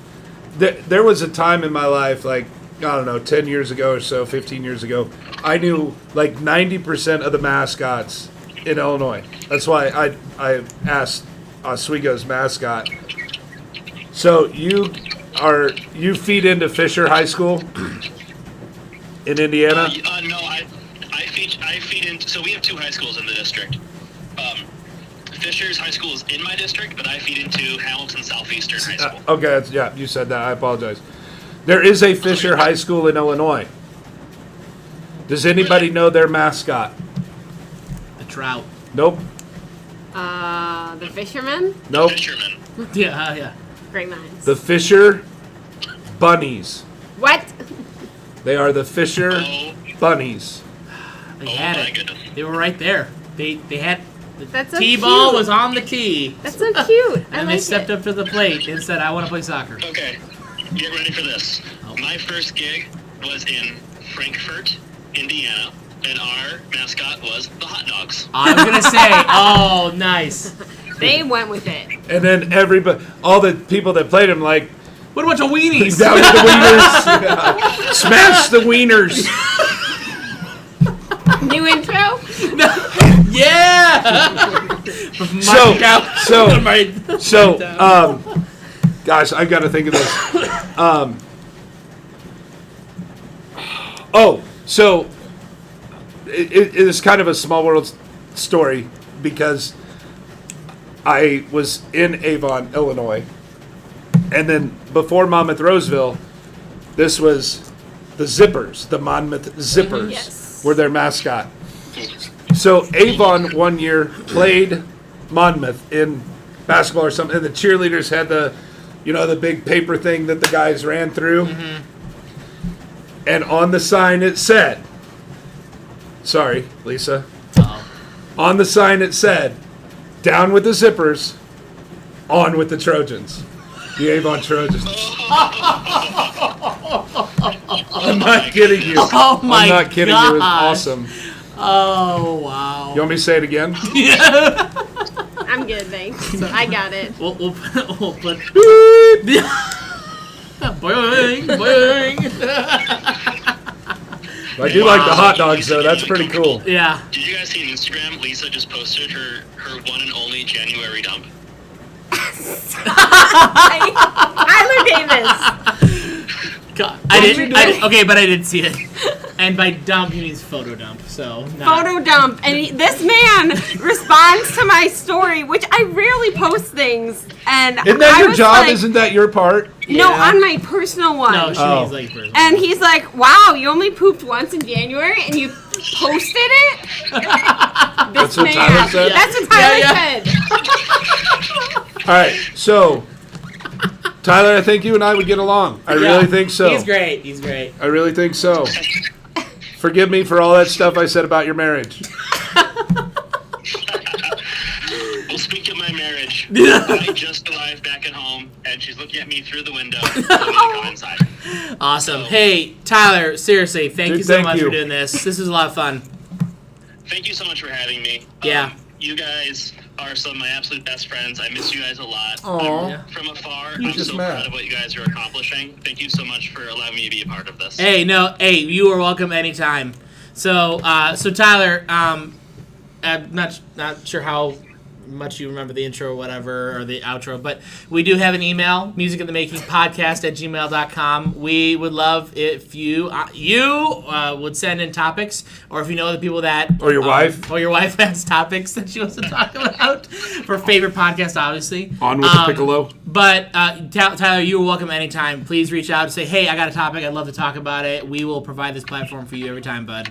Speaker 4: There was a time in my life, like, I don't know, 10 years ago or so, 15 years ago, I knew like 90% of the mascots in Illinois. That's why I asked Oswego's mascot. So you feed into Fisher High School in Indiana?
Speaker 8: No, I feed into. So we have 2 high schools in the district. Fisher's High School is in my district, but I feed into Hamilton Southeastern High School.
Speaker 4: Okay, you said that. I apologize. There is a Fisher High School in Illinois. Does anybody know their mascot?
Speaker 1: The trout.
Speaker 4: Nope.
Speaker 5: The fisherman?
Speaker 4: Nope.
Speaker 8: Fisherman.
Speaker 1: Yeah.
Speaker 5: Great minds.
Speaker 4: The Fisher Bunnies.
Speaker 5: What?
Speaker 4: They are the Fisher
Speaker 8: Oh,
Speaker 4: Bunnies.
Speaker 1: They had
Speaker 8: my
Speaker 1: it.
Speaker 8: goodness.
Speaker 1: They were right there. They had the
Speaker 5: That's so
Speaker 1: T-ball
Speaker 5: cute.
Speaker 1: was on the tee.
Speaker 5: That's so cute. I
Speaker 1: And
Speaker 5: like
Speaker 1: they stepped
Speaker 5: it.
Speaker 1: up to the plate and said, I want to play soccer.
Speaker 8: Okay, get ready for this.
Speaker 1: Oh.
Speaker 8: My first gig was in Frankfort, Indiana, and our mascot was the hot dogs.
Speaker 1: I was going to say, oh, nice.
Speaker 5: They went with it.
Speaker 4: And then all the people that played him, like,
Speaker 1: What a bunch of weenies.
Speaker 4: down with the wieners. Yeah. Smash the wieners.
Speaker 5: New intro?
Speaker 1: Yeah.
Speaker 4: Gosh, I've got to think of this. So it is kind of a small world story because I was in Avon, Illinois, and then before Monmouth Roseville, this was the Zippers, the Monmouth Zippers,
Speaker 5: Yes.
Speaker 4: were their mascot. So Avon one year played Monmouth in basketball or something, and the cheerleaders had the big paper thing that the guys ran through. Mm-hmm. And on the sign it said, sorry, Lisa.
Speaker 1: Uh-oh.
Speaker 4: On the sign it said, down with the Zippers, on with the Trojans. The Avon Trojans. I'm not kidding you.
Speaker 1: Oh my
Speaker 4: I'm not kidding you. It was
Speaker 1: gosh.
Speaker 4: awesome.
Speaker 1: Oh, wow.
Speaker 4: You want me to say it again?
Speaker 5: I'm good, thanks. I got it.
Speaker 1: We'll put boing, boing.
Speaker 4: I do like the hot dogs, though. That's pretty cool.
Speaker 1: Yeah.
Speaker 8: Did you guys see on Instagram? Lisa just posted her one and only January dump.
Speaker 5: Tyler Davis.
Speaker 1: God, I didn't. Okay, but I did see it. And by dump, he means photo dump. So
Speaker 5: Photo dump. And this man responds to my story, which I rarely post things. And
Speaker 4: Isn't that
Speaker 5: I
Speaker 4: your
Speaker 5: was
Speaker 4: job?
Speaker 5: like,
Speaker 4: Isn't that your part?
Speaker 5: No,
Speaker 1: Yeah.
Speaker 5: on my personal one.
Speaker 1: No, she
Speaker 4: Oh.
Speaker 1: means like person.
Speaker 5: And he's like, wow, you only pooped once in January and you posted it?
Speaker 4: That's what Tyler said?
Speaker 5: That's what Tyler
Speaker 1: Yeah,
Speaker 5: said.
Speaker 4: All right, so Tyler, I think you and I would get along. I really think so.
Speaker 1: He's great. He's great.
Speaker 4: I really think so. Forgive me for all that stuff I said about your marriage.
Speaker 8: Well, speaking of my marriage, I just arrived back at home, and she's looking at me through the window. So I'm gonna come inside.
Speaker 1: Awesome. Hey, Tyler, seriously, thank
Speaker 4: Dude,
Speaker 1: you so
Speaker 4: thank
Speaker 1: much
Speaker 4: you.
Speaker 1: for doing this. This was a lot of fun.
Speaker 8: Thank you so much for having me.
Speaker 1: Yeah.
Speaker 8: You guys are some of my absolute best friends. I miss you guys a lot.
Speaker 4: Aw.
Speaker 1: Yeah.
Speaker 8: From afar,
Speaker 4: You
Speaker 8: I'm
Speaker 4: just
Speaker 8: so
Speaker 4: met.
Speaker 8: proud of what you guys are accomplishing. Thank you so much for allowing me to be a part of this.
Speaker 1: Hey, you are welcome anytime. So Tyler, I'm not sure how much you remember the intro or whatever, or the outro, but we do have an email, musicofthemakingpodcast@gmail.com. We would love if you would send in topics, or if you know the people that...
Speaker 4: Or your wife.
Speaker 1: Or your wife has topics that she wants to talk about for favorite podcast, obviously.
Speaker 4: On with the piccolo.
Speaker 1: But Tyler, you are welcome anytime. Please reach out and say, hey, I got a topic. I'd love to talk about it. We will provide this platform for you every time, bud.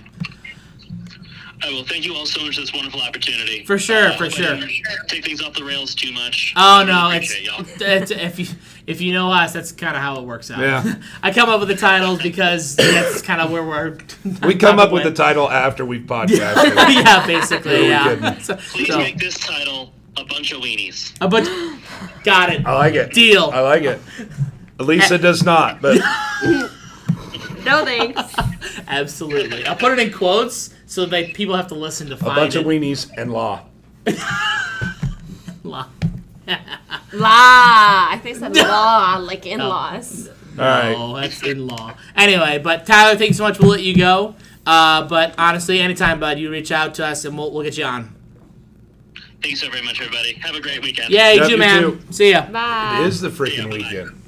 Speaker 8: I will. Thank you all so much for this wonderful opportunity.
Speaker 1: For sure, for
Speaker 8: I
Speaker 1: sure.
Speaker 8: didn't take things off the rails too much.
Speaker 1: Oh
Speaker 8: I
Speaker 1: no,
Speaker 8: really
Speaker 1: it's
Speaker 8: appreciate y'all.
Speaker 1: if you know us, that's kind of how it works out.
Speaker 4: Yeah.
Speaker 1: I come up with the titles because that's kind of where we're.
Speaker 4: We come up with the title after we've podcasted.
Speaker 1: Yeah, basically,
Speaker 4: Yeah, we
Speaker 1: yeah.
Speaker 4: couldn't.
Speaker 8: Please make this title A Bunch of Weenies.
Speaker 1: A bunch. Got it.
Speaker 4: I like it.
Speaker 1: Deal.
Speaker 4: I like it. Elisa does not, but
Speaker 5: No thanks.
Speaker 1: Absolutely. I'll put it in quotes so that people have to listen to
Speaker 4: A
Speaker 1: find
Speaker 4: bunch
Speaker 1: it.
Speaker 4: of weenies and law.
Speaker 1: La.
Speaker 5: I think it said law, like in-laws.
Speaker 4: All right.
Speaker 1: Oh, that's in law. Anyway, but Tyler, thanks so much. We'll let you go. But honestly, anytime, bud, you reach out to us and we'll get you on.
Speaker 8: Thanks so very much, everybody. Have a great weekend.
Speaker 1: Yeah, you
Speaker 4: Yep,
Speaker 1: too,
Speaker 4: you
Speaker 1: man.
Speaker 4: too.
Speaker 1: See ya.
Speaker 5: Bye.
Speaker 4: It is the
Speaker 8: Yeah,
Speaker 4: freaking
Speaker 8: bye.
Speaker 4: weekend.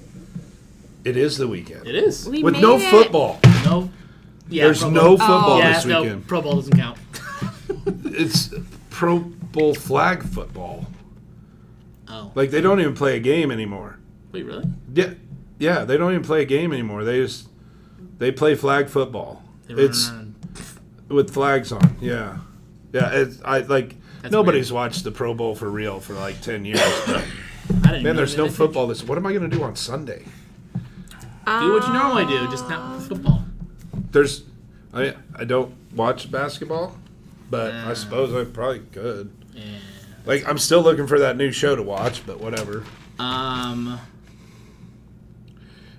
Speaker 4: It is the weekend.
Speaker 1: It is.
Speaker 5: We
Speaker 4: With
Speaker 5: made
Speaker 4: no
Speaker 5: it.
Speaker 4: football.
Speaker 1: No. Yeah,
Speaker 4: There's
Speaker 1: Pro
Speaker 4: no
Speaker 1: Bowl.
Speaker 4: football
Speaker 1: Yeah,
Speaker 4: this
Speaker 1: no,
Speaker 4: weekend.
Speaker 1: Pro Bowl doesn't count.
Speaker 4: It's Pro Bowl flag football.
Speaker 1: Oh.
Speaker 4: Like, they don't even play a game anymore.
Speaker 1: Wait, really?
Speaker 4: Yeah, they don't even play a game anymore. They play flag football.
Speaker 1: They run
Speaker 4: It's
Speaker 1: around.
Speaker 4: with flags on. Yeah.
Speaker 1: That's
Speaker 4: nobody's watched the Pro Bowl for real for like 10 years. But,
Speaker 1: I didn't
Speaker 4: man,
Speaker 1: know
Speaker 4: there's
Speaker 1: they
Speaker 4: no
Speaker 1: did.
Speaker 4: football what am I going to do on Sunday?
Speaker 1: Do what you normally do, just not with football.
Speaker 4: I don't watch basketball, but I suppose I probably could.
Speaker 1: Yeah.
Speaker 4: Like, I'm still looking for that new show to watch, but whatever.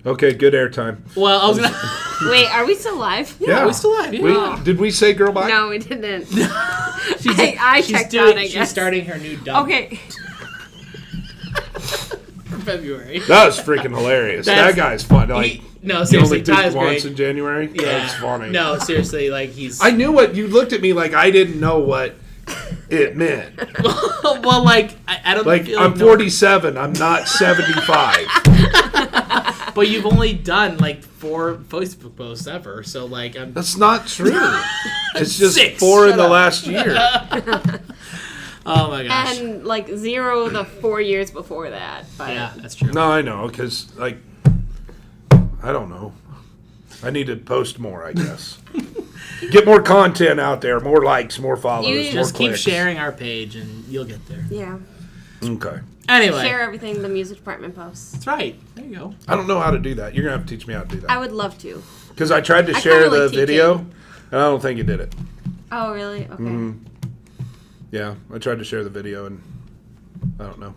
Speaker 4: Okay, good airtime.
Speaker 1: Well, I was gonna.
Speaker 5: Wait, are we still live?
Speaker 4: Yeah,
Speaker 1: we still live, yeah.
Speaker 4: Did we say girl bye?
Speaker 5: No, we didn't.
Speaker 1: She's,
Speaker 5: I
Speaker 1: she's
Speaker 5: checked
Speaker 1: doing.
Speaker 5: out, I
Speaker 1: She's
Speaker 5: guess.
Speaker 1: starting her new dump
Speaker 5: Okay.
Speaker 1: for February.
Speaker 4: That was freaking hilarious.
Speaker 1: That's-
Speaker 4: That guy's fun. Like,
Speaker 1: No,
Speaker 4: he
Speaker 1: seriously,
Speaker 4: only did
Speaker 1: Tyler's
Speaker 4: once
Speaker 1: great.
Speaker 4: in January.
Speaker 1: Yeah,
Speaker 4: That's funny.
Speaker 1: No, seriously, like he's.
Speaker 4: I knew what you looked at me like. I didn't know what it meant.
Speaker 1: Well, like I don't
Speaker 4: Like,
Speaker 1: feel
Speaker 4: I'm
Speaker 1: no-
Speaker 4: 47. I'm not 75.
Speaker 1: But you've only done like 4 Facebook posts ever, so like I'm.
Speaker 4: That's not true. It's just
Speaker 1: 6.
Speaker 4: 4 in
Speaker 1: Shut
Speaker 4: the
Speaker 1: up.
Speaker 4: last year.
Speaker 1: Oh my gosh.
Speaker 5: And like 0 the 4 years before that. But
Speaker 1: Yeah, that's true.
Speaker 4: No, I know, because, like, I don't know. I need to post more, I guess. Get more content out there, more likes, more followers,
Speaker 5: You
Speaker 4: more
Speaker 1: Just keep
Speaker 4: clicks.
Speaker 1: sharing our page, and you'll get there.
Speaker 5: Yeah.
Speaker 4: Okay.
Speaker 1: Anyway,
Speaker 5: Share everything the music department posts.
Speaker 1: that's right. There you go.
Speaker 4: I don't know how to do that. You're going to have to teach me how to do
Speaker 5: I
Speaker 4: that.
Speaker 5: would love to.
Speaker 4: Because I tried to
Speaker 5: I
Speaker 4: share
Speaker 5: kinda
Speaker 4: the
Speaker 5: like teaching.
Speaker 4: video, and I don't think it did it.
Speaker 5: Oh, really? Okay.
Speaker 4: Mm-hmm. Yeah, I tried to share the video, and I don't know.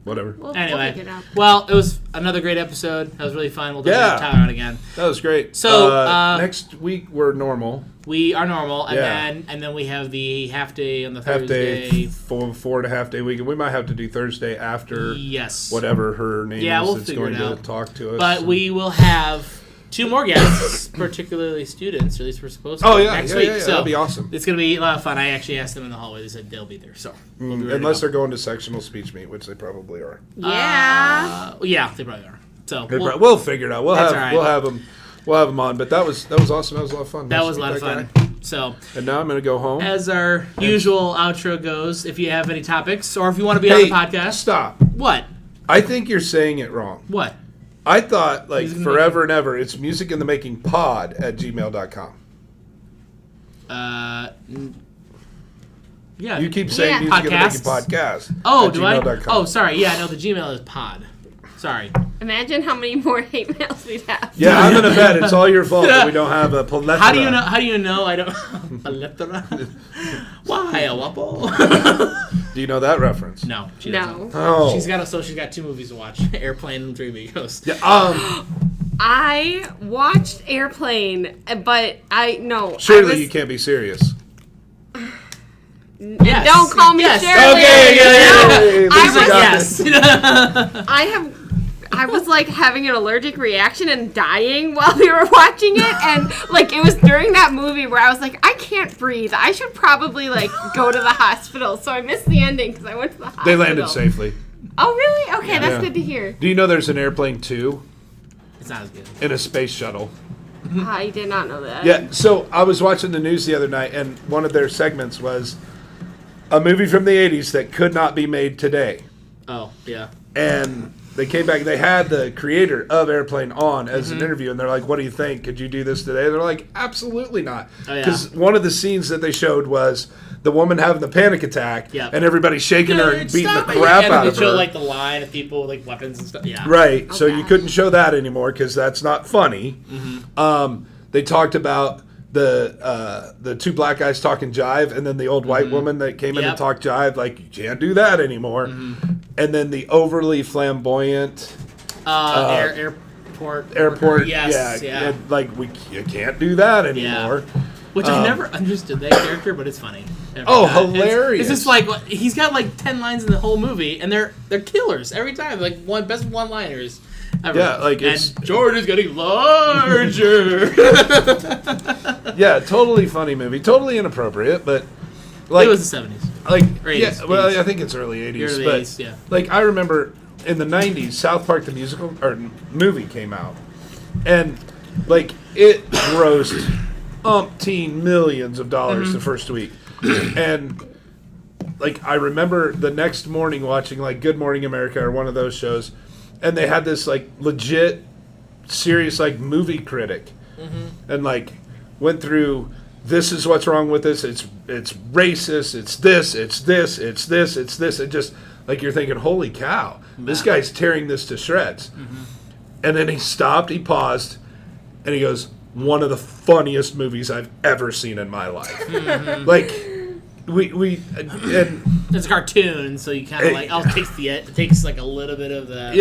Speaker 4: Whatever.
Speaker 5: We'll
Speaker 1: Anyway,
Speaker 5: figure it out.
Speaker 1: well, it was another great episode. That was really fun. We'll
Speaker 4: Yeah.
Speaker 1: have Tyler on again.
Speaker 4: That was great.
Speaker 1: So,
Speaker 4: next week, we're normal.
Speaker 1: We are normal, and
Speaker 4: Yeah.
Speaker 1: then we have the half day on the
Speaker 4: Half
Speaker 1: Thursday.
Speaker 4: day, four and a half day weekend. We might have to do Thursday after
Speaker 1: Yes.
Speaker 4: whatever her name
Speaker 1: Yeah,
Speaker 4: is
Speaker 1: we'll
Speaker 4: that's
Speaker 1: figure
Speaker 4: going
Speaker 1: it
Speaker 4: to
Speaker 1: out.
Speaker 4: talk to us.
Speaker 1: But we will have 2 more guests, particularly students, or at least we're supposed to.
Speaker 4: Oh, yeah,
Speaker 1: next
Speaker 4: yeah,
Speaker 1: week.
Speaker 4: yeah,
Speaker 1: So
Speaker 4: that'd be awesome.
Speaker 1: It's going to be a lot of fun. I actually asked them in the hallway. They said they'll be there. So we'll be ready to
Speaker 4: Unless
Speaker 1: go.
Speaker 4: they're going to sectional speech meet, which they probably are.
Speaker 5: Yeah.
Speaker 1: Yeah, they probably are. So
Speaker 4: We'll figure it out.
Speaker 1: That's all right.
Speaker 4: We'll have them on. But that was awesome. That was a lot of fun.
Speaker 1: that
Speaker 4: Nice
Speaker 1: was a
Speaker 4: to
Speaker 1: lot of
Speaker 4: meet
Speaker 1: fun.
Speaker 4: that guy.
Speaker 1: So
Speaker 4: And now I'm going to go home.
Speaker 1: as our usual outro goes, if you have any topics or if you want to be on
Speaker 4: Hey,
Speaker 1: the podcast,
Speaker 4: stop.
Speaker 1: what?
Speaker 4: I think you're saying it wrong.
Speaker 1: What?
Speaker 4: I thought, like,
Speaker 1: Music in the
Speaker 4: forever and ever, it's musicinthemaking.pod@gmail.com.
Speaker 1: Yeah.
Speaker 4: You keep saying
Speaker 5: Yeah.
Speaker 4: music in the making
Speaker 1: Podcasts?
Speaker 4: podcast.
Speaker 1: Oh,
Speaker 4: at
Speaker 1: do I?
Speaker 4: gmail.com.
Speaker 1: Oh, sorry. Yeah, no, the Gmail is pod. Sorry.
Speaker 5: Imagine how many more hate mails we'd have.
Speaker 4: Yeah, I'm gonna bet it's all your fault that we don't have a plethora.
Speaker 1: How do you know? How do you know I don't? Plethora? Why a wapo?
Speaker 4: Do you know that reference?
Speaker 1: No, she
Speaker 5: No.
Speaker 1: doesn't.
Speaker 4: Oh.
Speaker 1: She's got 2 movies to watch: Airplane and 3 Amigos.
Speaker 4: Yeah,
Speaker 5: I watched Airplane, but
Speaker 4: surely
Speaker 5: I was,
Speaker 4: you can't be serious.
Speaker 1: Yes.
Speaker 5: Don't call me
Speaker 1: Yes.
Speaker 5: Shirley.
Speaker 4: Okay,
Speaker 5: No.
Speaker 4: yeah.
Speaker 5: I
Speaker 4: Lisa
Speaker 5: was-
Speaker 4: got
Speaker 1: Yes.
Speaker 5: I was like having an allergic reaction and dying while we were watching it, and like it was during that movie where I was like, I can't breathe. I should probably like go to the hospital. So I missed the ending because I went to the hospital.
Speaker 4: They landed safely.
Speaker 5: Oh really? Okay, that's
Speaker 4: Yeah.
Speaker 5: good to hear.
Speaker 4: Do you know there's an Airplane 2
Speaker 1: It's not as good.
Speaker 4: in a space shuttle?
Speaker 5: I did not know that.
Speaker 4: Yeah, so I was watching the news the other night, and one of their segments was a movie from the 80s that could not be made today.
Speaker 1: Oh, yeah.
Speaker 4: And they came back, they had the creator of Airplane on as an interview, and they're like, what do you think? Could you do this today? They're like, absolutely not.
Speaker 1: Oh, yeah.
Speaker 4: Because one of the scenes that they showed was the woman having the panic attack,
Speaker 1: Yep.
Speaker 4: and everybody shaking her and beating the
Speaker 1: Stop it.
Speaker 4: crap
Speaker 1: And
Speaker 4: out
Speaker 1: they
Speaker 4: of
Speaker 1: show
Speaker 4: her.
Speaker 1: like the line of people with like weapons and stuff. Yeah.
Speaker 4: Right, so you
Speaker 5: gosh.
Speaker 4: couldn't show that anymore because that's not funny. They talked about the 2 black guys talking jive, and then the old white woman that came in
Speaker 1: Yep.
Speaker 4: and talked jive. Like, you can't do that anymore. And then the overly flamboyant
Speaker 1: airport.
Speaker 4: Yes,
Speaker 1: Yeah.
Speaker 4: and, like you can't do that anymore.
Speaker 1: Which I never understood that character, but it's funny.
Speaker 4: Hilarious!
Speaker 1: It's just like he's got like 10 lines in the whole movie, and they're killers every time. Like best one-liners ever.
Speaker 4: Yeah, like
Speaker 1: and George is getting larger.
Speaker 4: Yeah, totally funny movie, totally inappropriate, but like
Speaker 1: it was the 70s.
Speaker 4: Like
Speaker 1: or 80s,
Speaker 4: well,
Speaker 1: 80s.
Speaker 4: I think it's early 80s.
Speaker 1: Early
Speaker 4: but
Speaker 1: 80s, yeah.
Speaker 4: like I remember in the 90s, South Park the musical or movie came out, and like it grossed umpteen millions of dollars the first week, and like I remember the next morning watching like Good Morning America or one of those shows, and they had this like legit, serious like movie critic, and like went through. This is what's wrong with this. It's racist. It's this. It's this. It's this. It's this. It just like you're thinking, holy cow, this guy's tearing this to shreds. And then he stopped. He paused, and he goes, "One of the funniest movies I've ever seen in my life." Like we and
Speaker 1: it's a cartoon, so you kind of like it takes like a little bit of the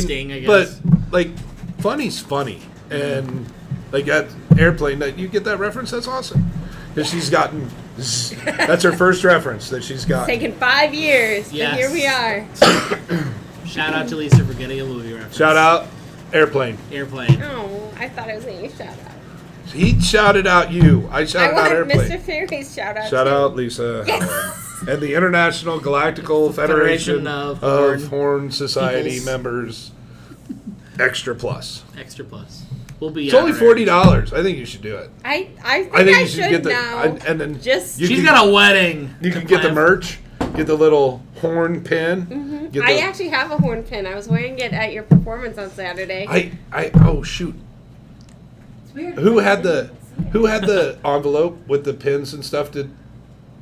Speaker 1: sting, I guess.
Speaker 4: But like funny's funny and. Like that airplane, that you get that reference, that's awesome. Because she's gotten, that's her first reference that she's got.
Speaker 5: Taken 5 years,
Speaker 1: Yes.
Speaker 5: and here we are.
Speaker 1: Shout out to Lisa for getting a movie reference.
Speaker 4: Shout out, airplane.
Speaker 1: Airplane.
Speaker 5: Oh, I thought it was a shout out.
Speaker 4: He shouted out you. I shouted out
Speaker 5: I want
Speaker 4: airplane.
Speaker 5: Mr. Fairy's shout out.
Speaker 4: Shout
Speaker 5: too.
Speaker 4: out Lisa Howard. And the International Galactical Federation
Speaker 1: of
Speaker 4: Horn Society
Speaker 1: Peoples.
Speaker 4: members. Extra plus.
Speaker 1: Extra plus. We'll be.
Speaker 4: It's only $40. I think you should do it.
Speaker 5: I think I should
Speaker 4: get the
Speaker 5: now.
Speaker 4: and then
Speaker 5: Just
Speaker 1: She's got a wedding.
Speaker 4: You can get the merch. Get the little horn pin. Get
Speaker 5: I
Speaker 4: the,
Speaker 5: actually have a horn pin. I was wearing it at your performance on Saturday.
Speaker 4: Oh shoot.
Speaker 3: It's weird.
Speaker 4: Who had the envelope with the pins and stuff? Did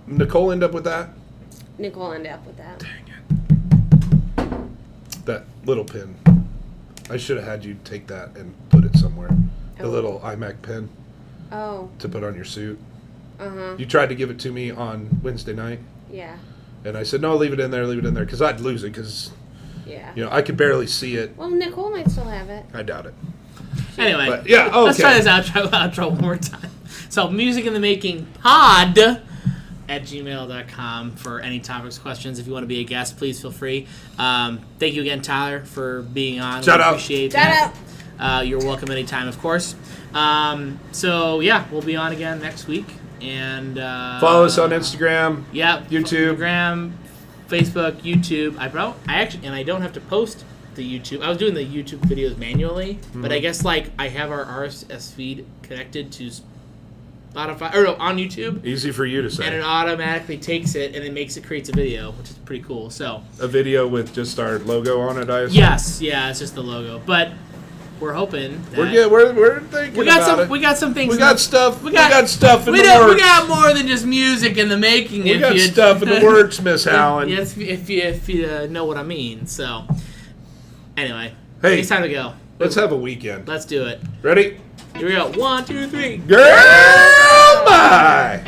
Speaker 4: Nicole end up with that?
Speaker 5: Nicole ended up with that.
Speaker 4: That little pin. I should have had you take that and put it somewhere. The
Speaker 5: Oh.
Speaker 4: little iMac pin
Speaker 5: Oh,
Speaker 4: to put on your suit.
Speaker 5: uh-huh.
Speaker 4: You tried to give it to me on Wednesday night,
Speaker 5: Yeah.
Speaker 4: and I said, no, leave it in there, because I'd lose it, because,
Speaker 5: Yeah.
Speaker 4: I could barely see it.
Speaker 5: Well, Nicole might still have it.
Speaker 4: I doubt it.
Speaker 1: Anyway,
Speaker 4: But, yeah, okay.
Speaker 1: let's try this outro one more time. So, music in the making pod at gmail.com for any topics, questions. If you want to be a guest, please feel free. Thank you again, Tyler, for being on.
Speaker 4: Shout out.
Speaker 1: Appreciate
Speaker 5: Shout
Speaker 1: that.
Speaker 5: out.
Speaker 1: You're welcome anytime, of course. So, yeah, we'll be on again next week. And
Speaker 4: Follow us on Instagram.
Speaker 1: Yeah,
Speaker 4: YouTube.
Speaker 1: Instagram, Facebook, YouTube. I don't have to post the YouTube. I was doing the YouTube videos manually, but I guess like I have our RSS feed connected to Spotify or no, on YouTube,
Speaker 4: Easy for you to say.
Speaker 1: and it automatically takes it and it creates a video, which is pretty cool. So
Speaker 4: A video with just our logo on it, I assume?
Speaker 1: yes, yeah, it's just the logo, but we're hoping that
Speaker 4: We're thinking
Speaker 1: we got
Speaker 4: about
Speaker 1: some
Speaker 4: it.
Speaker 1: we got some things.
Speaker 4: We
Speaker 1: in
Speaker 4: got
Speaker 1: the-
Speaker 4: stuff.
Speaker 1: we got
Speaker 4: stuff in
Speaker 1: we
Speaker 4: the
Speaker 1: got,
Speaker 4: works.
Speaker 1: we got more than just music in the making.
Speaker 4: We
Speaker 1: if
Speaker 4: got
Speaker 1: you-
Speaker 4: stuff in the works, Miss Allen.
Speaker 1: Yes, if you know what I mean. So, anyway,
Speaker 4: Hey.
Speaker 1: it's time to go.
Speaker 4: Let's have a weekend.
Speaker 1: Let's do it.
Speaker 4: Ready?
Speaker 1: Here we go. 1, 2, 3.
Speaker 4: Girl, bye.